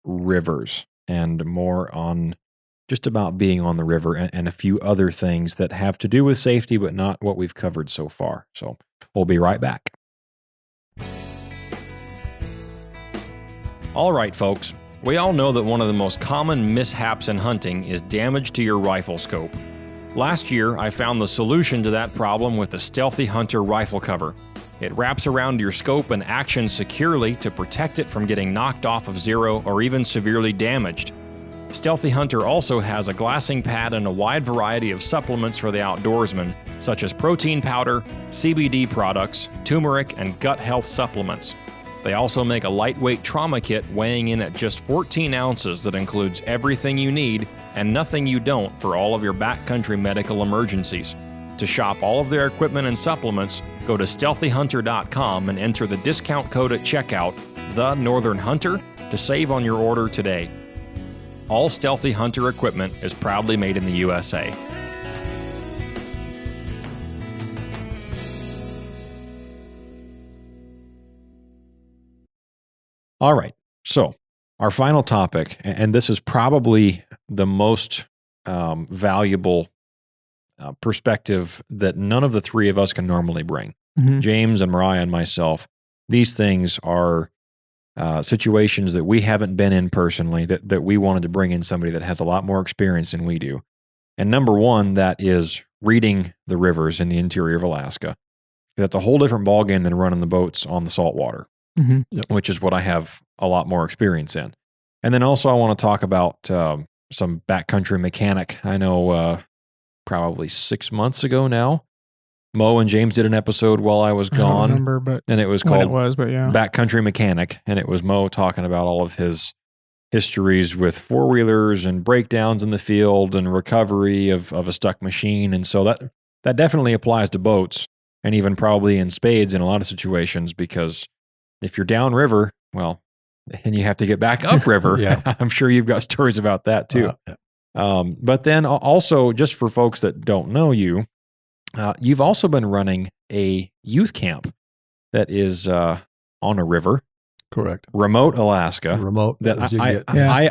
rivers and more on just about being on the river and a few other things that have to do with safety, but not what we've covered so far. So we'll be right back. All right, folks. We all know that one of the most common mishaps in hunting is damage to your rifle scope. Last year, I found the solution to that problem with the Stealthy Hunter rifle cover. It wraps around your scope and actions securely to protect it from getting knocked off of zero or even severely damaged. Stealthy Hunter also has a glassing pad and a wide variety of supplements for the outdoorsman, such as protein powder, CBD products, turmeric, and gut health supplements. They also make a lightweight trauma kit weighing in at just 14 ounces that includes everything you need and nothing you don't for all of your backcountry medical emergencies. To shop all of their equipment and supplements, go to StealthyHunter.com and enter the discount code at checkout, The Northern Hunter, to save on your order today. All Stealthy Hunter equipment is proudly made in the USA. All right, so our final topic, and this is probably the most valuable perspective that none of the three of us can normally bring. Mm-hmm. James and Mariah and myself, these things are situations that we haven't been in personally that we wanted to bring in somebody that has a lot more experience than we do. And number one, that is reading the rivers in the interior of Alaska. That's a whole different ballgame than running the boats on the saltwater, which is what I have a lot more experience in. And then also I want to talk about some backcountry mechanic. I know probably 6 months ago now, Mo and James did an episode while I was gone. I don't remember, but and it was when called it was, but yeah. Backcountry Mechanic. And it was Mo talking about all of his histories with four-wheelers and breakdowns in the field and recovery of a stuck machine. And so that definitely applies to boats and even probably in spades in a lot of situations, because if you're downriver, well, and you have to get back upriver, I'm sure you've got stories about that too. But then also, just for folks that don't know you, you've also been running a youth camp that is on a river. Correct. Remote Alaska. Remote. That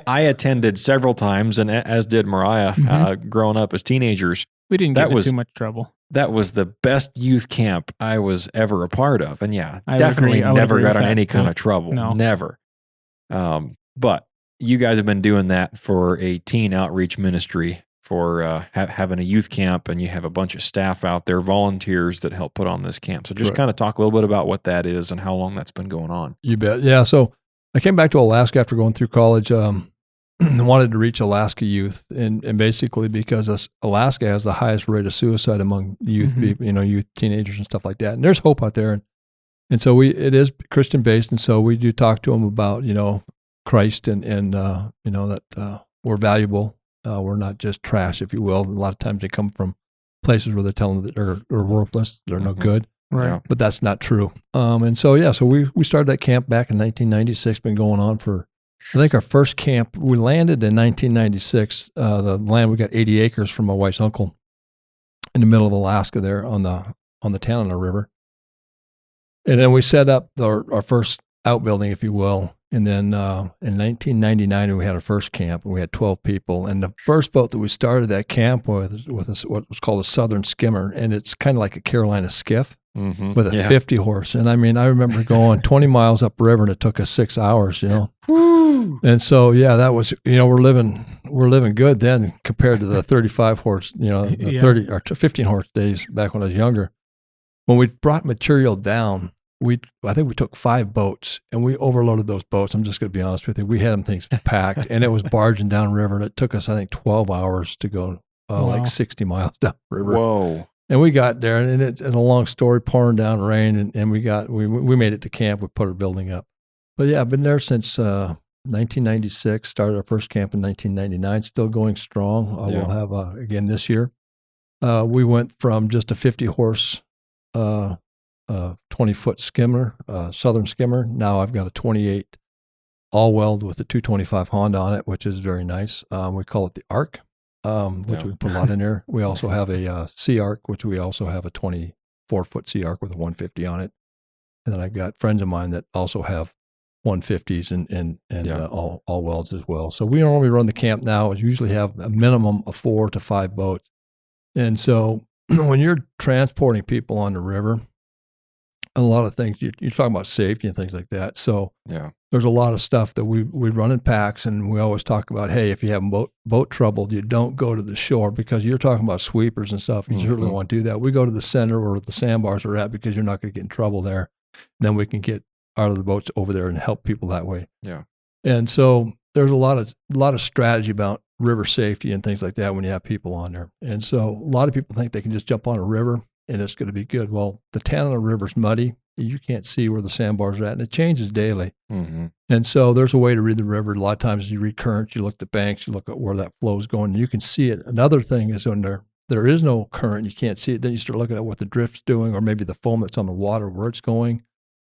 I attended several times, and as did Mariah, growing up as teenagers. We didn't get in too much trouble. That was the best youth camp I was ever a part of. And definitely never got in any kind of trouble. No. Never. But you guys have been doing that for a teen outreach ministry for having a youth camp, and you have a bunch of staff out there, volunteers that help put on this camp. So just kind of talk a little bit about what that is and how long that's been going on. You bet. Yeah. So I came back to Alaska after going through college, wanted to reach Alaska youth, and basically because Alaska has the highest rate of suicide among youth people, youth, teenagers and stuff like that. And there's hope out there. And so it is Christian based. And so we do talk to them about, Christ and that we're valuable. We're not just trash, if you will. A lot of times they come from places where they're telling them that they're worthless, they're no good. Right. But that's not true. And so we started that camp back in 1996, been going on for, I think our first camp, we landed in 1996. The land, we got 80 acres from my wife's uncle in the middle of Alaska there on the Tanana River. And then we set up our first outbuilding, if you will. And then in 1999, we had our first camp, and we had 12 people. And the first boat that we started that camp with what was called a Southern Skimmer, and it's kind of like a Carolina skiff with a 50 horse. And I mean, I remember going 20 miles upriver, and it took us 6 hours. And so that was we're living good then compared to the 35 horse, the 30 or 15 horse days back when I was younger. When we brought material down, I think we took 5 boats, and we overloaded those boats. I'm just going to be honest with you. We had them things packed, and it was barging down river, and it took us, I think, 12 hours to go like 60 miles down river. Whoa. And we got there, and it's a long story, pouring down rain, and we made it to camp. We put our building up. But I've been there since 1996, started our first camp in 1999, still going strong. We'll have, again this year. We went from just a 50 horse 20-foot skimmer, Southern Skimmer. Now I've got a 28 all-weld with a 225 Honda on it, which is very nice. We call it the Arc, which we put a lot in there. We also have a Sea Arc, which we also have a 24-foot Sea Arc with a 150 on it. And then I've got friends of mine that also have 150s and all welds as well. So we normally run the camp now. We usually have a minimum of 4 to 5 boats. And so when you're transporting people on the river, a lot of things, you're talking about safety and things like that. So there's a lot of stuff that we run in packs, and we always talk about, hey, if you have boat trouble, you don't go to the shore, because you're talking about sweepers and stuff. You certainly want to do that. We go to the center where the sandbars are at, because you're not going to get in trouble there. And then we can get out of the boats over there and help people that way. Yeah. And so there's a lot of strategy about river safety and things like that when you have people on there. And so a lot of people think they can just jump on a river and it's going to be good. Well, the Tanana River's muddy. You can't see where the sandbars are at, and it changes daily. And so there's a way to read the river. A lot of times you read currents, you look at the banks, you look at where that flow is going, and you can see it. Another thing is when there is no current, you can't see it, then you start looking at what the drift's doing, or maybe the foam that's on the water, where it's going.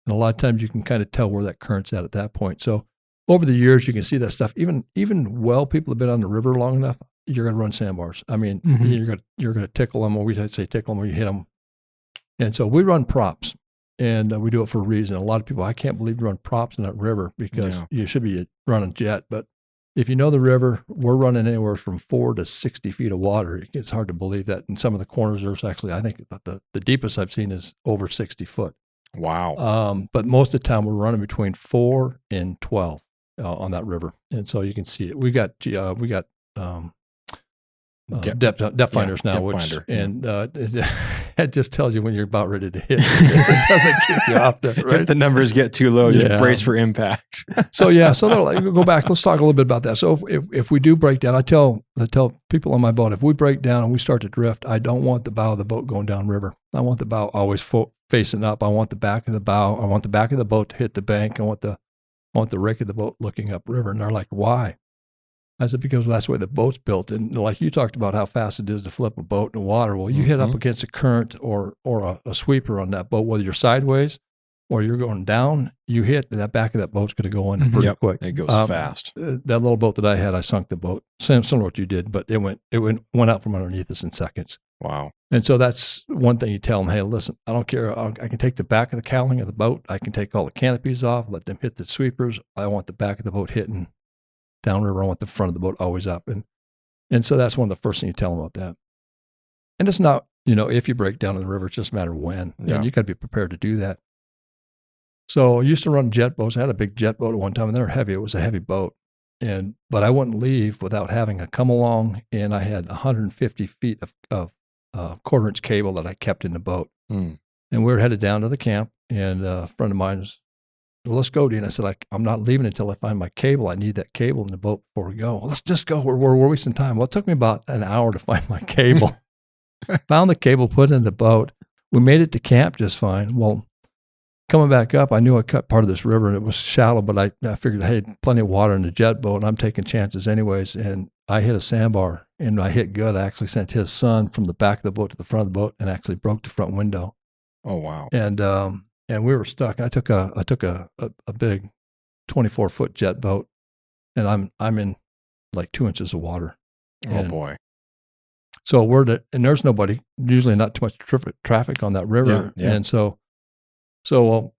And a lot of times you can kind of tell where that current's at that point. So over the years, you can see that stuff. Even people have been on the river long enough, you're going to run sandbars. I mean, you're going to tickle them, or we say tickle them, or you hit them. And so we run props, and we do it for a reason. A lot of people, I can't believe you run props in that river, because you should be running jet. But if you know the river, we're running anywhere from 4 to 60 feet of water. It's hard to believe that. In some of the corners, there's actually, I think the deepest I've seen is over 60 foot. Wow. But most of the time we're running between 4 and 12 on that river. And so you can see it. We got depth finders now, depth finder, and it just tells you when you're about ready to hit. It doesn't keep you off there, right? If the numbers get too low, just brace for impact. So they're like, go back. Let's talk a little bit about that. So if we do break down, I tell people on my boat, if we break down and we start to drift, I don't want the bow of the boat going down river. I want the bow always facing up. I want the back of the bow. I want the back of the boat to hit the bank. I want the rake of the boat looking up river. And they're like, why? I said, because that's the way the boat's built. And like you talked about how fast it is to flip a boat in the water. Well, you hit up against a current or a sweeper on that boat, whether you're sideways or you're going down, you hit, and that back of that boat's going to go in pretty quick. It goes fast. That little boat that I had, I sunk the boat. Similar to what you did, but it went out from underneath us in seconds. Wow. And so that's one thing you tell them, hey, listen, I don't care. I can take the back of the cowling of the boat. I can take all the canopies off, let them hit the sweepers. I want the back of the boat hitting downriver. I want the front of the boat always up. And so that's one of the first things you tell them about that. And it's not, if you break down in the river, it's just a matter of when. Yeah. And you got to be prepared to do that. So I used to run jet boats. I had a big jet boat at one time, and they were heavy. It was a heavy boat. But I wouldn't leave without having a come along, and I had 150 feet of quarter-inch cable that I kept in the boat. And we were headed down to the camp, and a friend of mine was, well, let's go, Dean. I said, I'm not leaving until I find my cable. I need that cable in the boat before we go. Well, let's just go. We're wasting time. Well, it took me about an hour to find my cable. Found the cable, put it in the boat. We made it to camp just fine. Well, coming back up, I knew I cut part of this river, and it was shallow, but I figured, hey, plenty of water in the jet boat, and I'm taking chances anyways. And I hit a sandbar, and I hit good. I actually sent his son from the back of the boat to the front of the boat and actually broke the front window. Oh, wow. And we were stuck. I took a big 24-foot jet boat, and I'm in like 2 inches of water. Oh boy! So and there's nobody. Usually not too much traffic on that river, and so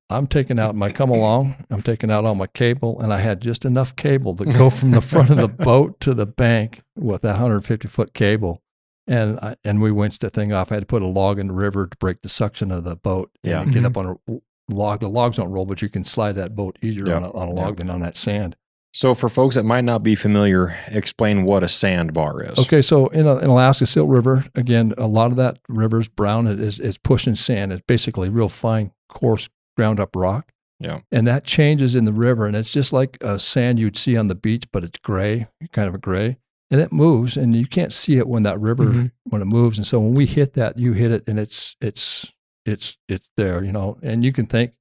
I'm taking out my come along. I'm taking out all my cable, and I had just enough cable to go from the front of the boat to the bank with that 150-foot cable. And we winched the thing off. I had to put a log in the river to break the suction of the boat. And get up on a log. The logs don't roll, but you can slide that boat easier on a log than on that sand. So for folks that might not be familiar, explain what a sandbar is. Okay, so in Alaska, Silt River, again, a lot of that river's brown. It's pushing sand. It's basically real fine, coarse, ground up rock. Yeah. And that changes in the river, and it's just like a sand you'd see on the beach, but it's gray, kind of a gray. And it moves, and you can't see it when that river when it moves. And so when we hit that, you hit it, and it's there, And you can think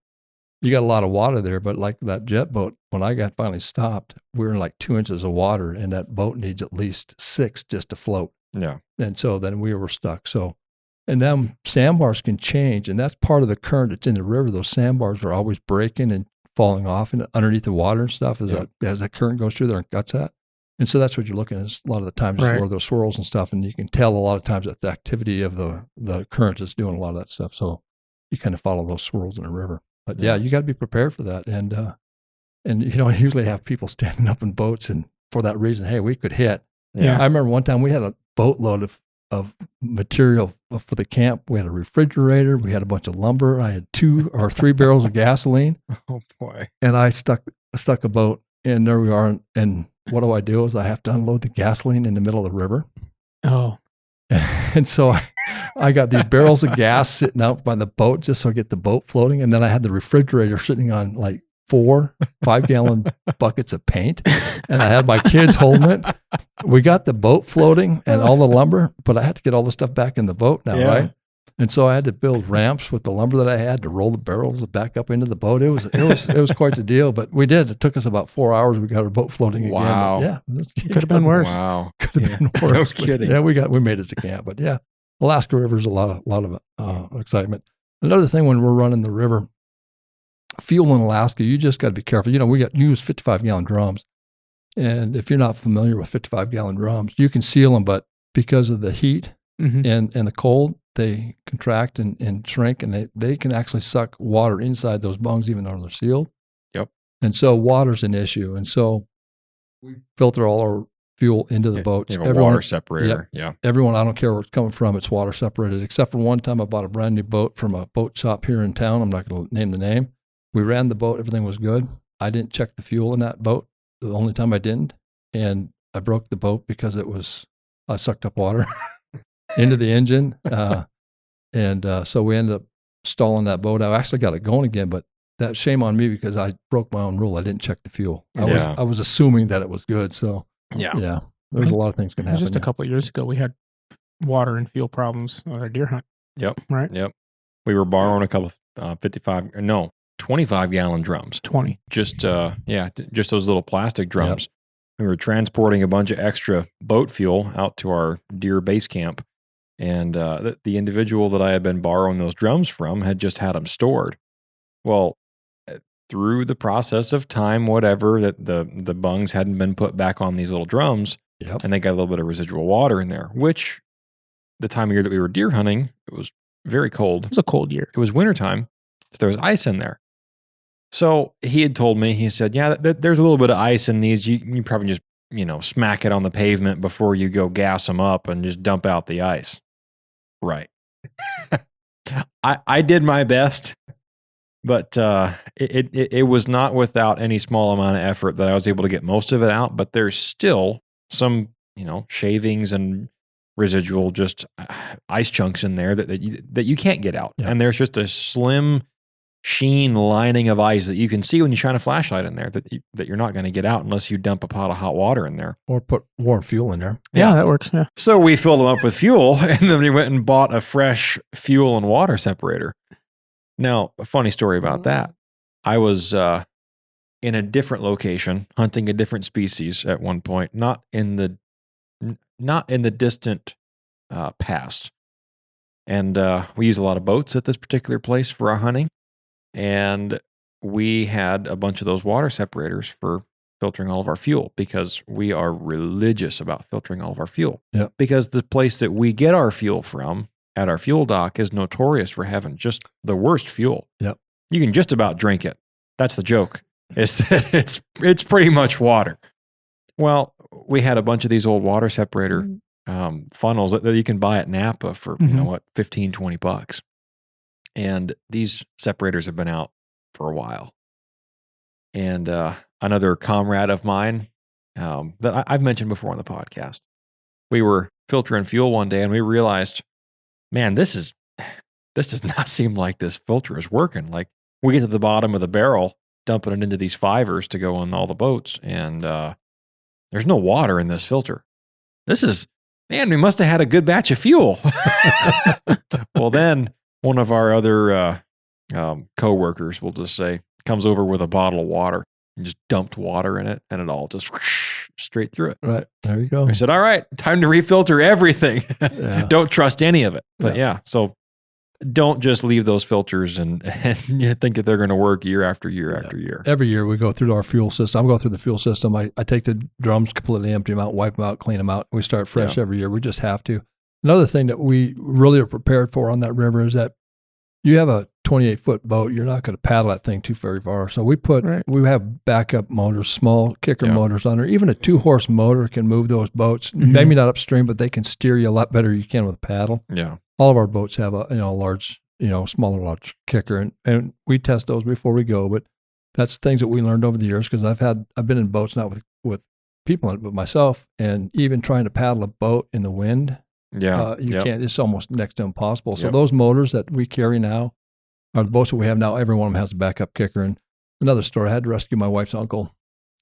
you got a lot of water there, but like that jet boat, when I got finally stopped, we were in like 2 inches of water, and that boat needs at least 6 just to float. Yeah. And so then we were stuck. So, and then sandbars can change, and that's part of the current that's in the river. Those sandbars are always breaking and falling off and underneath the water and stuff as that current goes through there and guts at. And so that's what you're looking at. A lot of the times where those swirls and stuff, and you can tell a lot of times that the activity of the current is doing a lot of that stuff. So you kind of follow those swirls in the river. But you got to be prepared for that. And I usually have people standing up in boats, and for that reason, hey, we could hit. Yeah. I remember one time we had a boatload of material for the camp. We had a refrigerator. We had a bunch of lumber. I had 2 or 3 barrels of gasoline. Oh boy! And I stuck a boat, and there we are, and what do? Is I have to unload the gasoline in the middle of the river. Oh. And so I got these barrels of gas sitting out by the boat just so I get the boat floating. And then I had the refrigerator sitting on like 4 5-gallon buckets of paint. And I had my kids holding it. We got the boat floating and all the lumber, but I had to get all the stuff back in the boat now, right? And so I had to build ramps with the lumber that I had to roll the barrels back up into the boat. It was quite the deal, but we did. It took us about 4 hours. We got our boat floating again. Wow. Could have been worse. Wow. Could have been worse. No kidding. Yeah, we made it to camp, but Alaska River's a lot of excitement. Another thing when we're running the river, fuel in Alaska, you just got to be careful. We use 55-gallon drums, and if you're not familiar with 55-gallon drums, you can seal them, but because of the heat and the cold, they contract and shrink, and they can actually suck water inside those bungs even though they're sealed. Yep. And so water's an issue, and so we filter all our fuel into the boats. You have a water separator. Yeah. Everyone, I don't care where it's coming from, it's water separated. Except for one time I bought a brand new boat from a boat shop here in town. I'm not going to name the name. We ran the boat. Everything was good. I didn't check the fuel in that boat. The only time I didn't. And I broke the boat because it was sucked up water into the engine. So we ended up stalling that boat out. I actually got it going again, but that shame on me because I broke my own rule. I didn't check the fuel. I was assuming that it was good. So yeah, there's a lot of things can happen. Just a couple of years ago, we had water and fuel problems on our deer hunt. Yep. Right. Yep. We were borrowing a couple of 25-gallon drums. 20. Just those little plastic drums. Yep. We were transporting a bunch of extra boat fuel out to our deer base camp. And the individual that I had been borrowing those drums from had just had them stored. Well, through the process of time, whatever, that the bungs hadn't been put back on these little drums, and they got a little bit of residual water in there, which the time of year that we were deer hunting, it was very cold. It was a cold year. It was wintertime, so there was ice in there. So he had told me, he said, yeah, there's a little bit of ice in these. You probably just, smack it on the pavement before you go gas them up and just dump out the ice. Right. I did my best, but it was not without any small amount of effort that I was able to get most of it out. But there's still some, shavings and residual just ice chunks in there that you can't get out. Yeah. And there's just a slim sheen lining of ice that you can see when you shine a flashlight in there that you're not going to get out unless you dump a pot of hot water in there. Or put warm fuel in there. Yeah, that works. Yeah. So we filled them up with fuel, and then we went and bought a fresh fuel and water separator. Now, a funny story about that. I was in a different location, hunting a different species at one point, not in the distant past. And we use a lot of boats at this particular place for our hunting. And we had a bunch of those water separators for filtering all of our fuel because we are religious about filtering all of our fuel. Yep. Because the place that we get our fuel from at our fuel dock is notorious for having just the worst fuel. Yep. You can just about drink it. That's the joke. Is that it's pretty much water. Well, we had a bunch of these old water separator funnels that you can buy at Napa for, $15-20. And these separators have been out for a while. And another comrade of mine that I've mentioned before on the podcast, we were filtering fuel one day and we realized, man, this does not seem like this filter is working. Like we get to the bottom of the barrel, dumping it into these fivers to go on all the boats, and there's no water in this filter. We must have had a good batch of fuel. Well, then one of our other co-workers, we'll just say, comes over with a bottle of water and just dumped water in it, and it all just whoosh, straight through it. Right. There you go. I said, all right, time to refilter everything. Yeah. Don't trust any of it. But so don't just leave those filters and you think that they're going to work year after year after year. Every year we go through our fuel system. I go through the fuel system. I take the drums, completely empty them out, wipe them out, clean them out. We start fresh every year. We just have to. Another thing that we really are prepared for on that river is that you have a 28-foot boat. You're not going to paddle that thing too very far. So we have backup motors, small kicker motors on there. Even a 2-horse motor can move those boats. Maybe not upstream, but they can steer you a lot better than you can with a paddle. Yeah. All of our boats have a large, large kicker, and we test those before we go. But that's things that we learned over the years because I've been in boats not with people in it, but myself, and even trying to paddle a boat in the wind. Yeah. You can't, it's almost next to impossible. So those motors that we carry now are the boats that we have now. Every one of them has a backup kicker. And another story, I had to rescue my wife's uncle.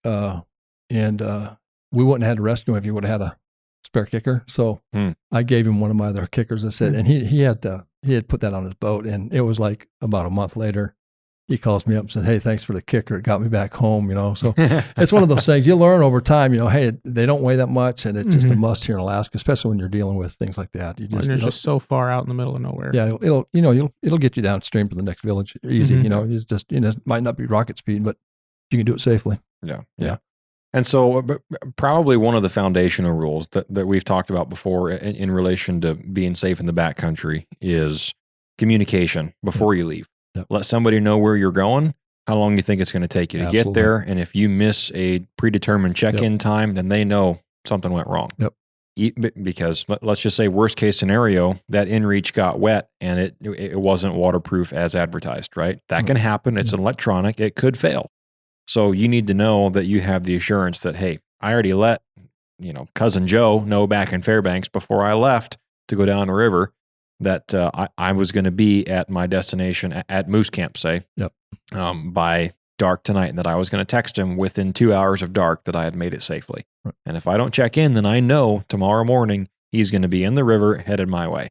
And we wouldn't have had to rescue him if he would have had a spare kicker. So I gave him one of my other kickers. I said, and he had put that on his boat. And it was like about a month later, he calls me up and said, hey, thanks for the kicker. It got me back home, So it's one of those things you learn over time, hey, they don't weigh that much, and it's just a must here in Alaska, especially when you're dealing with things like that. You're just so far out in the middle of nowhere. Yeah, it'll get you downstream to the next village easy. It's just it might not be rocket speed, but you can do it safely. Yeah. And so probably one of the foundational rules that we've talked about before in relation to being safe in the backcountry is communication before you leave. Yep. Let somebody know where you're going, how long you think it's going to take you to get there. And if you miss a predetermined check-in time, then they know something went wrong. Yep. Because let's just say worst case scenario, that inReach got wet and it wasn't waterproof as advertised, right? That can happen. It's electronic. It could fail. So you need to know that you have the assurance that, hey, I already let cousin Joe know back in Fairbanks before I left to go down the river that I was going to be at my destination at Moose Camp, say, by dark tonight, and that I was going to text him within 2 hours of dark that I had made it safely. Right. And if I don't check in, then I know tomorrow morning he's going to be in the river headed my way.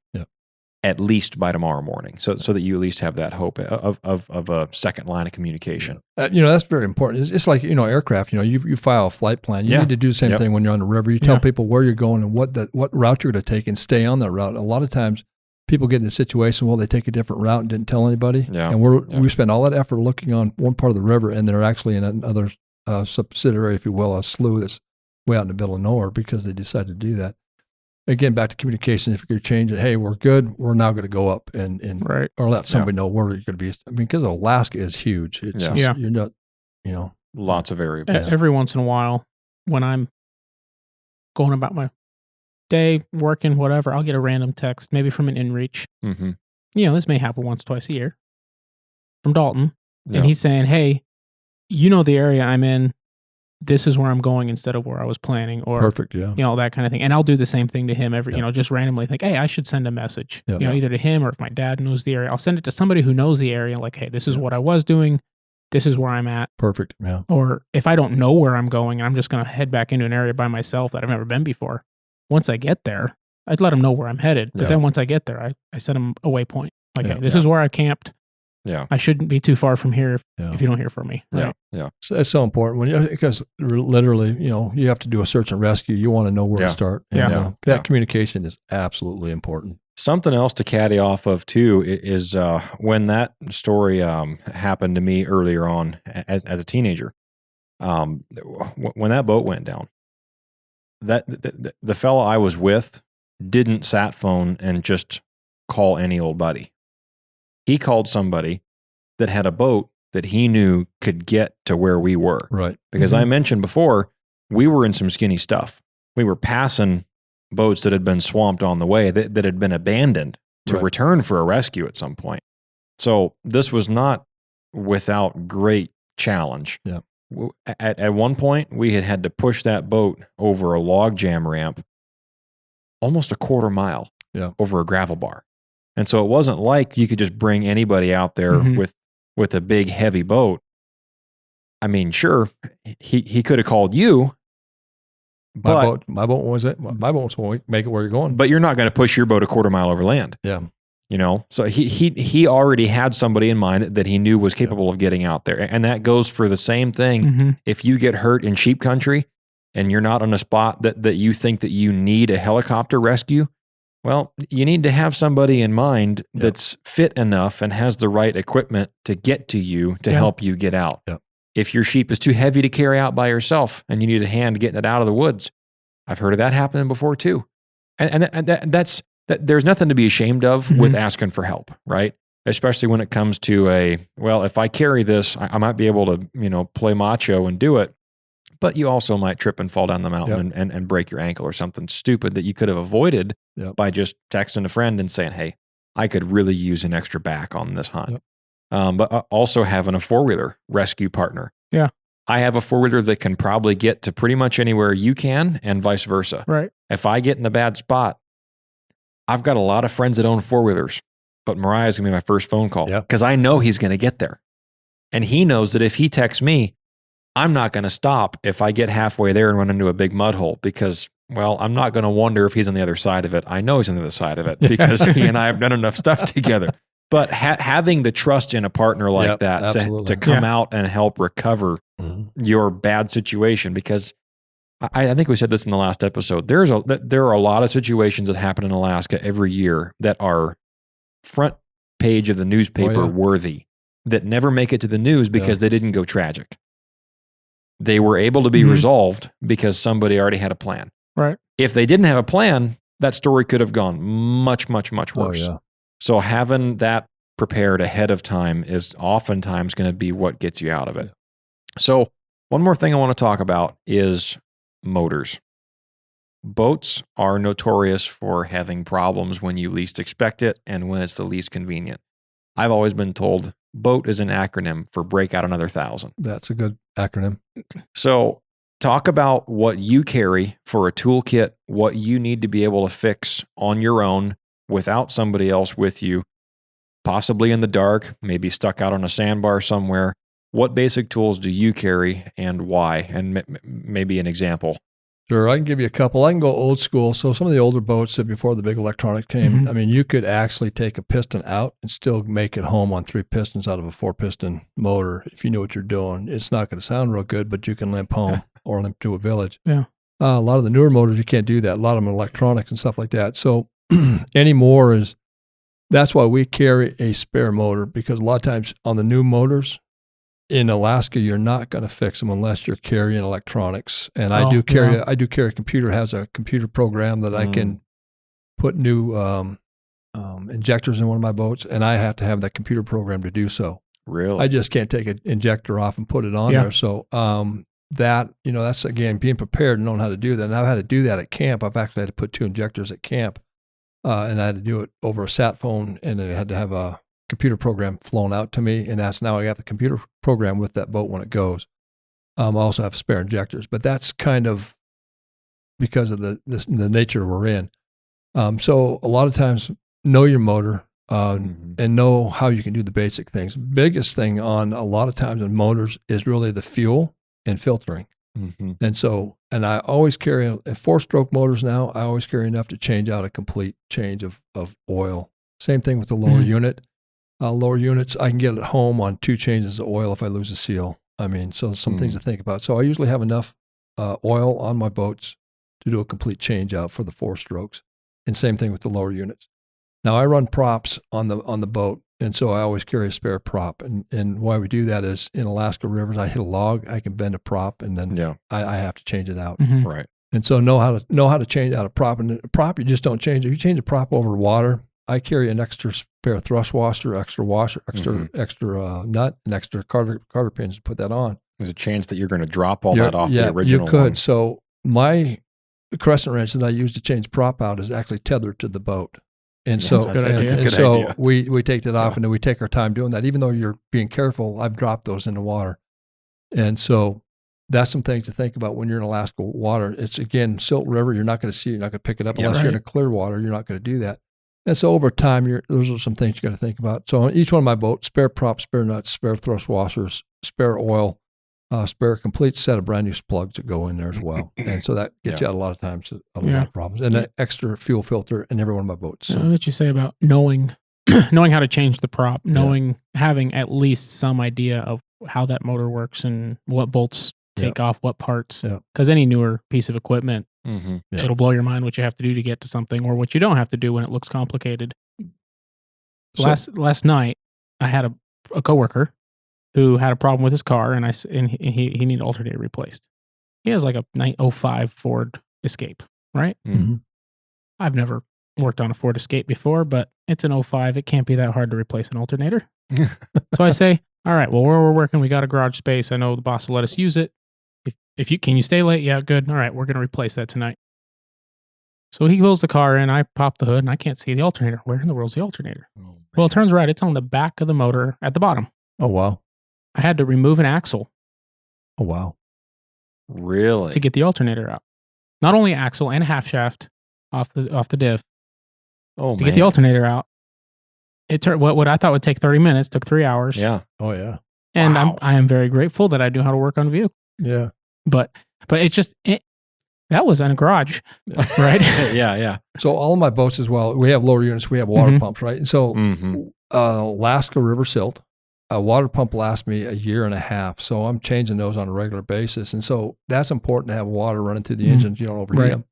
At least by tomorrow morning, so that you at least have that hope of a second line of communication. That's very important. It's like, aircraft, you file a flight plan. You need to do the same thing when you're on the river. You tell people where you're going and what route you're going to take and stay on that route. A lot of times people get in a situation, well, they take a different route and didn't tell anybody. Yeah. And we spend all that effort looking on one part of the river, and they're actually in another subsidiary, if you will, a slough that's way out in the middle of nowhere because they decided to do that. Again, back to communication. If you're going to change it, hey, we're good. We're now going to go up and or let somebody know where you're going to be. I mean, because Alaska is huge. It's just, you're not, lots of variables. Every once in a while, when I'm going about my day, working, whatever, I'll get a random text, maybe from an inReach. Mm-hmm. This may happen once, twice a year, from Dalton, and he's saying, "Hey, the area I'm in. This is where I'm going instead of where I was planning," or perfect, that kind of thing. And I'll do the same thing to him just randomly think, hey, I should send a message, either to him or if my dad knows the area, I'll send it to somebody who knows the area. Like, hey, this is what I was doing. This is where I'm at. Perfect. Yeah. Or if I don't know where I'm going and I'm just going to head back into an area by myself that I've never been before, once I get there, I'd let them know where I'm headed. But then once I get there, I set them a waypoint. Like, hey, this is where I camped. Yeah, I shouldn't be too far from here if you don't hear from me. Right? Yeah. So it's so important because literally, you have to do a search and rescue. You want to know where to start. And, that communication is absolutely important. Something else to caddy off of too is when that story happened to me earlier on as a teenager. When that boat went down, the fellow I was with didn't sat phone and just call any old buddy. He called somebody that had a boat that he knew could get to where we were. Right. Because I mentioned before, we were in some skinny stuff. We were passing boats that had been swamped on the way that had been abandoned to return for a rescue at some point. So this was not without great challenge. Yeah. At one point, we had to push that boat over a log jam ramp almost a quarter mile over a gravel bar. And so it wasn't like you could just bring anybody out there with a big, heavy boat. I mean, sure, he could have called you. But my boat won't make it where you're going. But you're not going to push your boat a quarter mile over land. Yeah. So he already had somebody in mind that he knew was capable of getting out there. And that goes for the same thing. Mm-hmm. If you get hurt in sheep country and you're not on a spot that you think that you need a helicopter rescue, well, you need to have somebody in mind that's fit enough and has the right equipment to get to you to help you get out. Yeah. If your sheep is too heavy to carry out by yourself and you need a hand getting it out of the woods, I've heard of that happening before too. And that's there's nothing to be ashamed of with asking for help, right? Especially when it comes to if I carry this, I might be able to, play macho and do it. But you also might trip and fall down the mountain and break your ankle or something stupid that you could have avoided by just texting a friend and saying, hey, I could really use an extra back on this hunt. But also having a four-wheeler rescue partner. Yeah. I have a four-wheeler that can probably get to pretty much anywhere you can and vice versa. Right. If I get in a bad spot, I've got a lot of friends that own four-wheelers, but Mariah's going to be my first phone call because I know he's going to get there. And he knows that if he texts me, I'm not going to stop if I get halfway there and run into a big mud hole because, I'm not going to wonder if he's on the other side of it. I know he's on the other side of it because he and I have done enough stuff together. But having the trust in a partner like that to come out and help recover your bad situation, because I think we said this in the last episode, there are a lot of situations that happen in Alaska every year that are front page of the newspaper worthy, that never make it to the news because they didn't go tragic. They were able to be resolved because somebody already had a plan. Right. If they didn't have a plan, that story could have gone much, much, much worse. Oh, yeah. So having that prepared ahead of time is oftentimes going to be what gets you out of it. So one more thing I want to talk about is motors. Boats are notorious for having problems when you least expect it and when it's the least convenient. I've always been told BOAT is an acronym for break out another 1,000. That's a good acronym. So talk about what you carry for a toolkit, what you need to be able to fix on your own without somebody else with you, possibly in the dark, maybe stuck out on a sandbar somewhere. What basic tools do you carry and why? And maybe an example. Sure, I can give you a couple. I can go old school. So some of the older boats that before the big electronic came, I mean, you could actually take a piston out and still make it home on 3 pistons out of a 4-piston motor if you know what you're doing. It's not going to sound real good, but you can limp home or limp to a village. Yeah. A lot of the newer motors, you can't do that. A lot of them are electronics and stuff like that. So anymore that's why we carry a spare motor, because a lot of times on the new motors, in Alaska, you're not going to fix them unless you're carrying electronics. And I do carry a computer, has a computer program that I can put new injectors in one of my boats, and I have to have that computer program to do so. Really? I just can't take an injector off and put it on there. So that's again being prepared and knowing how to do that. And I've had to do that at camp. I've actually had to put 2 injectors at camp, and I had to do it over a sat phone, and I had to have a computer program flown out to me, and that's now I got the computer program with that boat when it goes. I also have spare injectors, but that's kind of because of the nature we're in. So a lot of times, know your motor and know how you can do the basic things. Biggest thing on a lot of times in motors is really the fuel and filtering. And I always carry, in 4-stroke motors now, I always carry enough to change out a complete change of oil. Same thing with the lower unit. Lower units, I can get at home on 2 changes of oil if I lose a seal. I mean, so some things to think about. So I usually have enough oil on my boats to do a complete change out for the 4 strokes. And same thing with the lower units. Now I run props on the boat, and so I always carry a spare prop. And why we do that is in Alaska rivers, I hit a log, I can bend a prop, and then I have to change it out. Right. And so know how to change out a prop. And a prop, you just don't change. If you change a prop over water, I carry an extra spare thrust washer, extra nut, and extra carter pins to put that on. There's a chance that you're going to drop all that off the original you could. one. So my crescent wrench that I use to change prop out is actually tethered to the boat. And so we take that off, and then we take our time doing that. Even though you're being careful, I've dropped those in the water. And so that's some things to think about when you're in Alaska water. It's, again, silt river. You're not going to see it. You're not going to pick it up unless you're in a clear water. You're not going to do that. And so over time, those are some things you got to think about. So on each one of my boats, spare props, spare nuts, spare thrust washers, spare oil, spare complete set of brand new plugs that go in there as well. And so that gets you out a lot of times, a lot of problems. And an extra fuel filter in every one of my boats. So. What you say about knowing how to change the prop, having at least some idea of how that motor works and what bolts take off what parts. Because any newer piece of equipment, it'll blow your mind what you have to do to get to something, or what you don't have to do when it looks complicated. Last night, I had a coworker who had a problem with his car, and he needed alternator replaced. He has like a 905 Ford Escape, right? I've never worked on a Ford Escape before, but it's an 05. It can't be that hard to replace an alternator. So I say, all right, well, where we're working, we got a garage space. I know the boss will let us use it. Can you stay late? Yeah, good. All right, we're going to replace that tonight. So he pulls the car in, I pop the hood, and I can't see the alternator. Where in the world's the alternator? Well, it turns right. It's on the back of the motor at the bottom. Oh, wow. I had to remove an axle. Oh, wow. Really? To get the alternator out. Not only axle and a half shaft off the diff. Oh, to get the alternator out. It turned what I thought would take 30 minutes took 3 hours. Yeah. Oh, yeah. And I am very grateful that I knew how to work on a vehicle. Yeah. But that was in a garage, right? Yeah. So all of my boats as well, we have lower units, we have water pumps, right? And so Alaska river silt, a water pump lasts me a year and a half. So I'm changing those on a regular basis. And so that's important to have water running through the engines. You don't overheat them.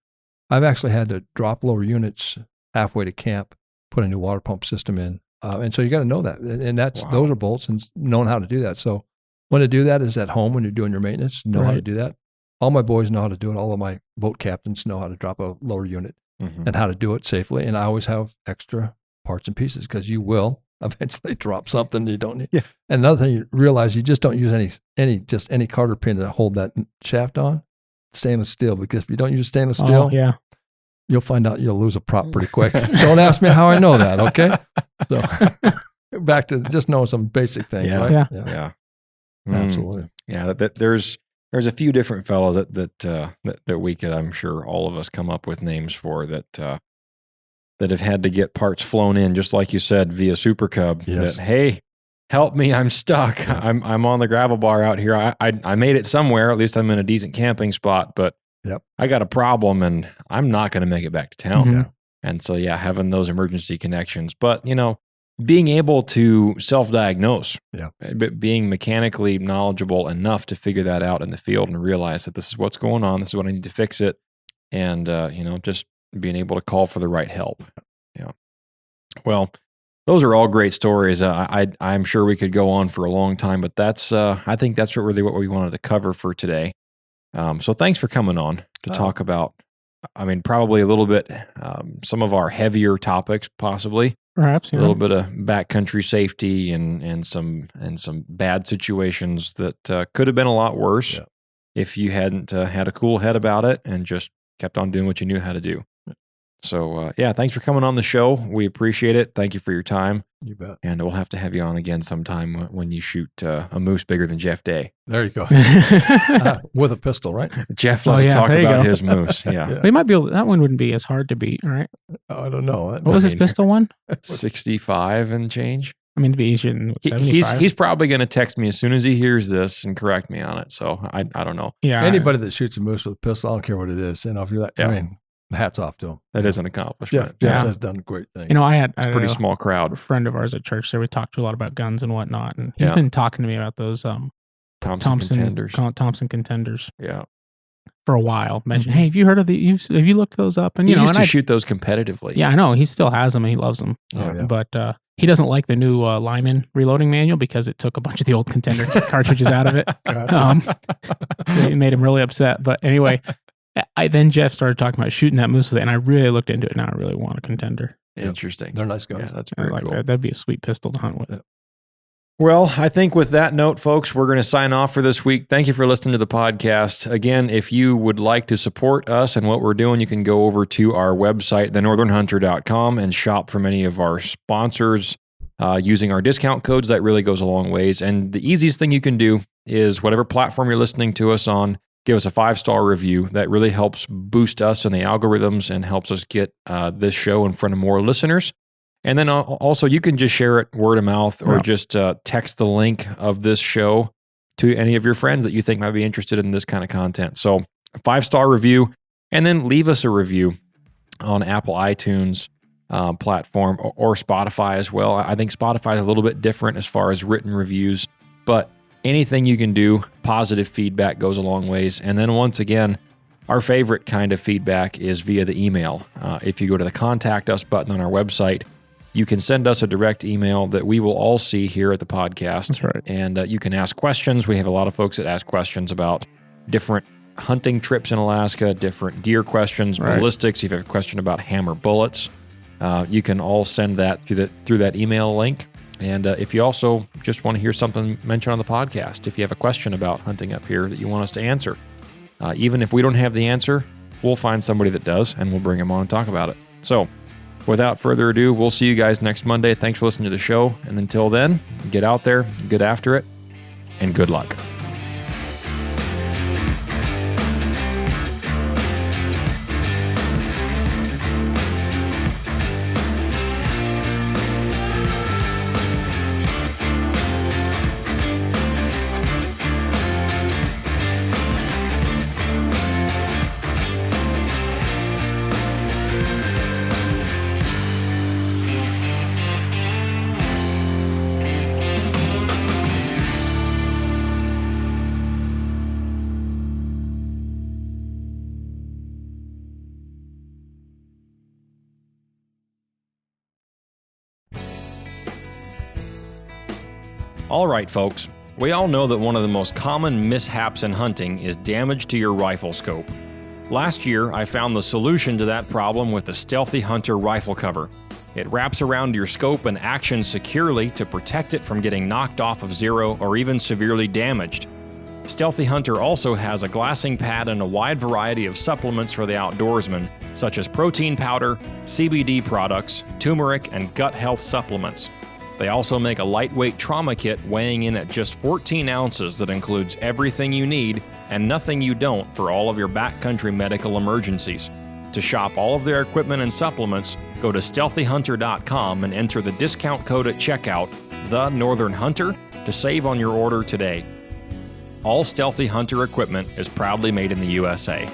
I've actually had to drop lower units halfway to camp, put a new water pump system in. And so you got to know that. And those are bolts and knowing how to do that. So when to do that is at home when you're doing your maintenance, know how to do that. All my boys know how to do it. All of my boat captains know how to drop a lower unit and how to do it safely. And I always have extra parts and pieces because you will eventually drop something you don't need. Yeah. And another thing you realize, you just don't use any carter pin to hold that shaft on. Stainless steel, because if you don't use stainless steel, you'll find out you'll lose a prop pretty quick. Don't ask me how I know that, okay? So back to just knowing some basic things, right? Yeah. Absolutely. Yeah, there's There's a few different fellows that we could, I'm sure, all of us come up with names for that have had to get parts flown in, just like you said, via Super Cub. Yes. That, hey, help me, I'm stuck. Yeah. I'm on the gravel bar out here. I made it somewhere. At least I'm in a decent camping spot, but I got a problem and I'm not going to make it back to town. Mhm. And so, having those emergency connections. But, being able to self-diagnose, but being mechanically knowledgeable enough to figure that out in the field and realize that this is what's going on, this is what I need to fix it, and, just being able to call for the right help. Yeah. Well, those are all great stories. I'm sure we could go on for a long time, but I think that's really what we wanted to cover for today. So thanks for coming on to talk about, probably a little bit, some of our heavier topics, possibly. Perhaps A little bit of backcountry safety and some bad situations that could have been a lot worse if you hadn't had a cool head about it and just kept on doing what you knew how to do. So, thanks for coming on the show. We appreciate it. Thank you for your time. You bet. And we'll have to have you on again sometime when you shoot a moose bigger than Jeff Day. There you go. With a pistol, right? Jeff loves to talk about his moose. Yeah. We might be able, that one wouldn't be as hard to beat, right? I don't know. What was his pistol one? 65 and change. It'd be easier than 75. He's probably going to text me as soon as he hears this and correct me on it. So I don't know. Yeah. Anybody that shoots a moose with a pistol, I don't care what it is. If you're that, hats off to him. That is an accomplishment. Jeff has done a great thing. I had a pretty small a crowd. friend of ours at church, so we talked to a lot about guns and whatnot, and he's been talking to me about those Thompson Contenders. Thompson Contenders. Yeah. For a while, mentioned, hey, have you heard of have you looked those up? And he used to shoot those competitively. Yeah, I know. He still has them and he loves them. But he doesn't like the new Lyman reloading manual because it took a bunch of the old Contender cartridges out of it. It made him really upset. But anyway, then Jeff started talking about shooting that moose with it, and I really looked into it. Now I really want a Contender. Interesting. They're nice guns. Yeah, that's very cool. That'd be a sweet pistol to hunt with. Well, I think with that note, folks, we're going to sign off for this week. Thank you for listening to the podcast. Again, if you would like to support us and what we're doing, you can go over to our website, thenorthernhunter.com, and shop from any of our sponsors using our discount codes. That really goes a long ways. And the easiest thing you can do is whatever platform you're listening to us on, give us a 5-star review. That really helps boost us in the algorithms and helps us get this show in front of more listeners. And then also you can just share it word of mouth or just text the link of this show to any of your friends that you think might be interested in this kind of content. So a 5-star review, and then leave us a review on Apple iTunes platform or Spotify as well. I think Spotify is a little bit different as far as written reviews, but anything you can do, positive feedback goes a long ways. And then once again, our favorite kind of feedback is via the email. If you go to the Contact Us button on our website, you can send us a direct email that we will all see here at the podcast. That's right. And you can ask questions. We have a lot of folks that ask questions about different hunting trips in Alaska, different deer questions, ballistics. If you have a question about hammer bullets, you can all send that through that email link. And if you also just want to hear something mentioned on the podcast, if you have a question about hunting up here that you want us to answer, even if we don't have the answer, we'll find somebody that does, and we'll bring them on and talk about it. So without further ado, we'll see you guys next Monday. Thanks for listening to the show. And until then, get out there, get after it, and good luck. All right, folks. We all know that one of the most common mishaps in hunting is damage to your rifle scope. Last year, I found the solution to that problem with the STEALTHY Hunter rifle cover. It wraps around your scope and actions securely to protect it from getting knocked off of zero or even severely damaged. STEALTHY Hunter also has a glassing pad and a wide variety of supplements for the outdoorsman, such as protein powder, CBD products, turmeric, and gut health supplements. They also make a lightweight trauma kit weighing in at just 14 ounces that includes everything you need and nothing you don't for all of your backcountry medical emergencies. To shop all of their equipment and supplements, go to StealthyHunter.com and enter the discount code at checkout, The Northern Hunter, to save on your order today. All Stealthy Hunter equipment is proudly made in the USA.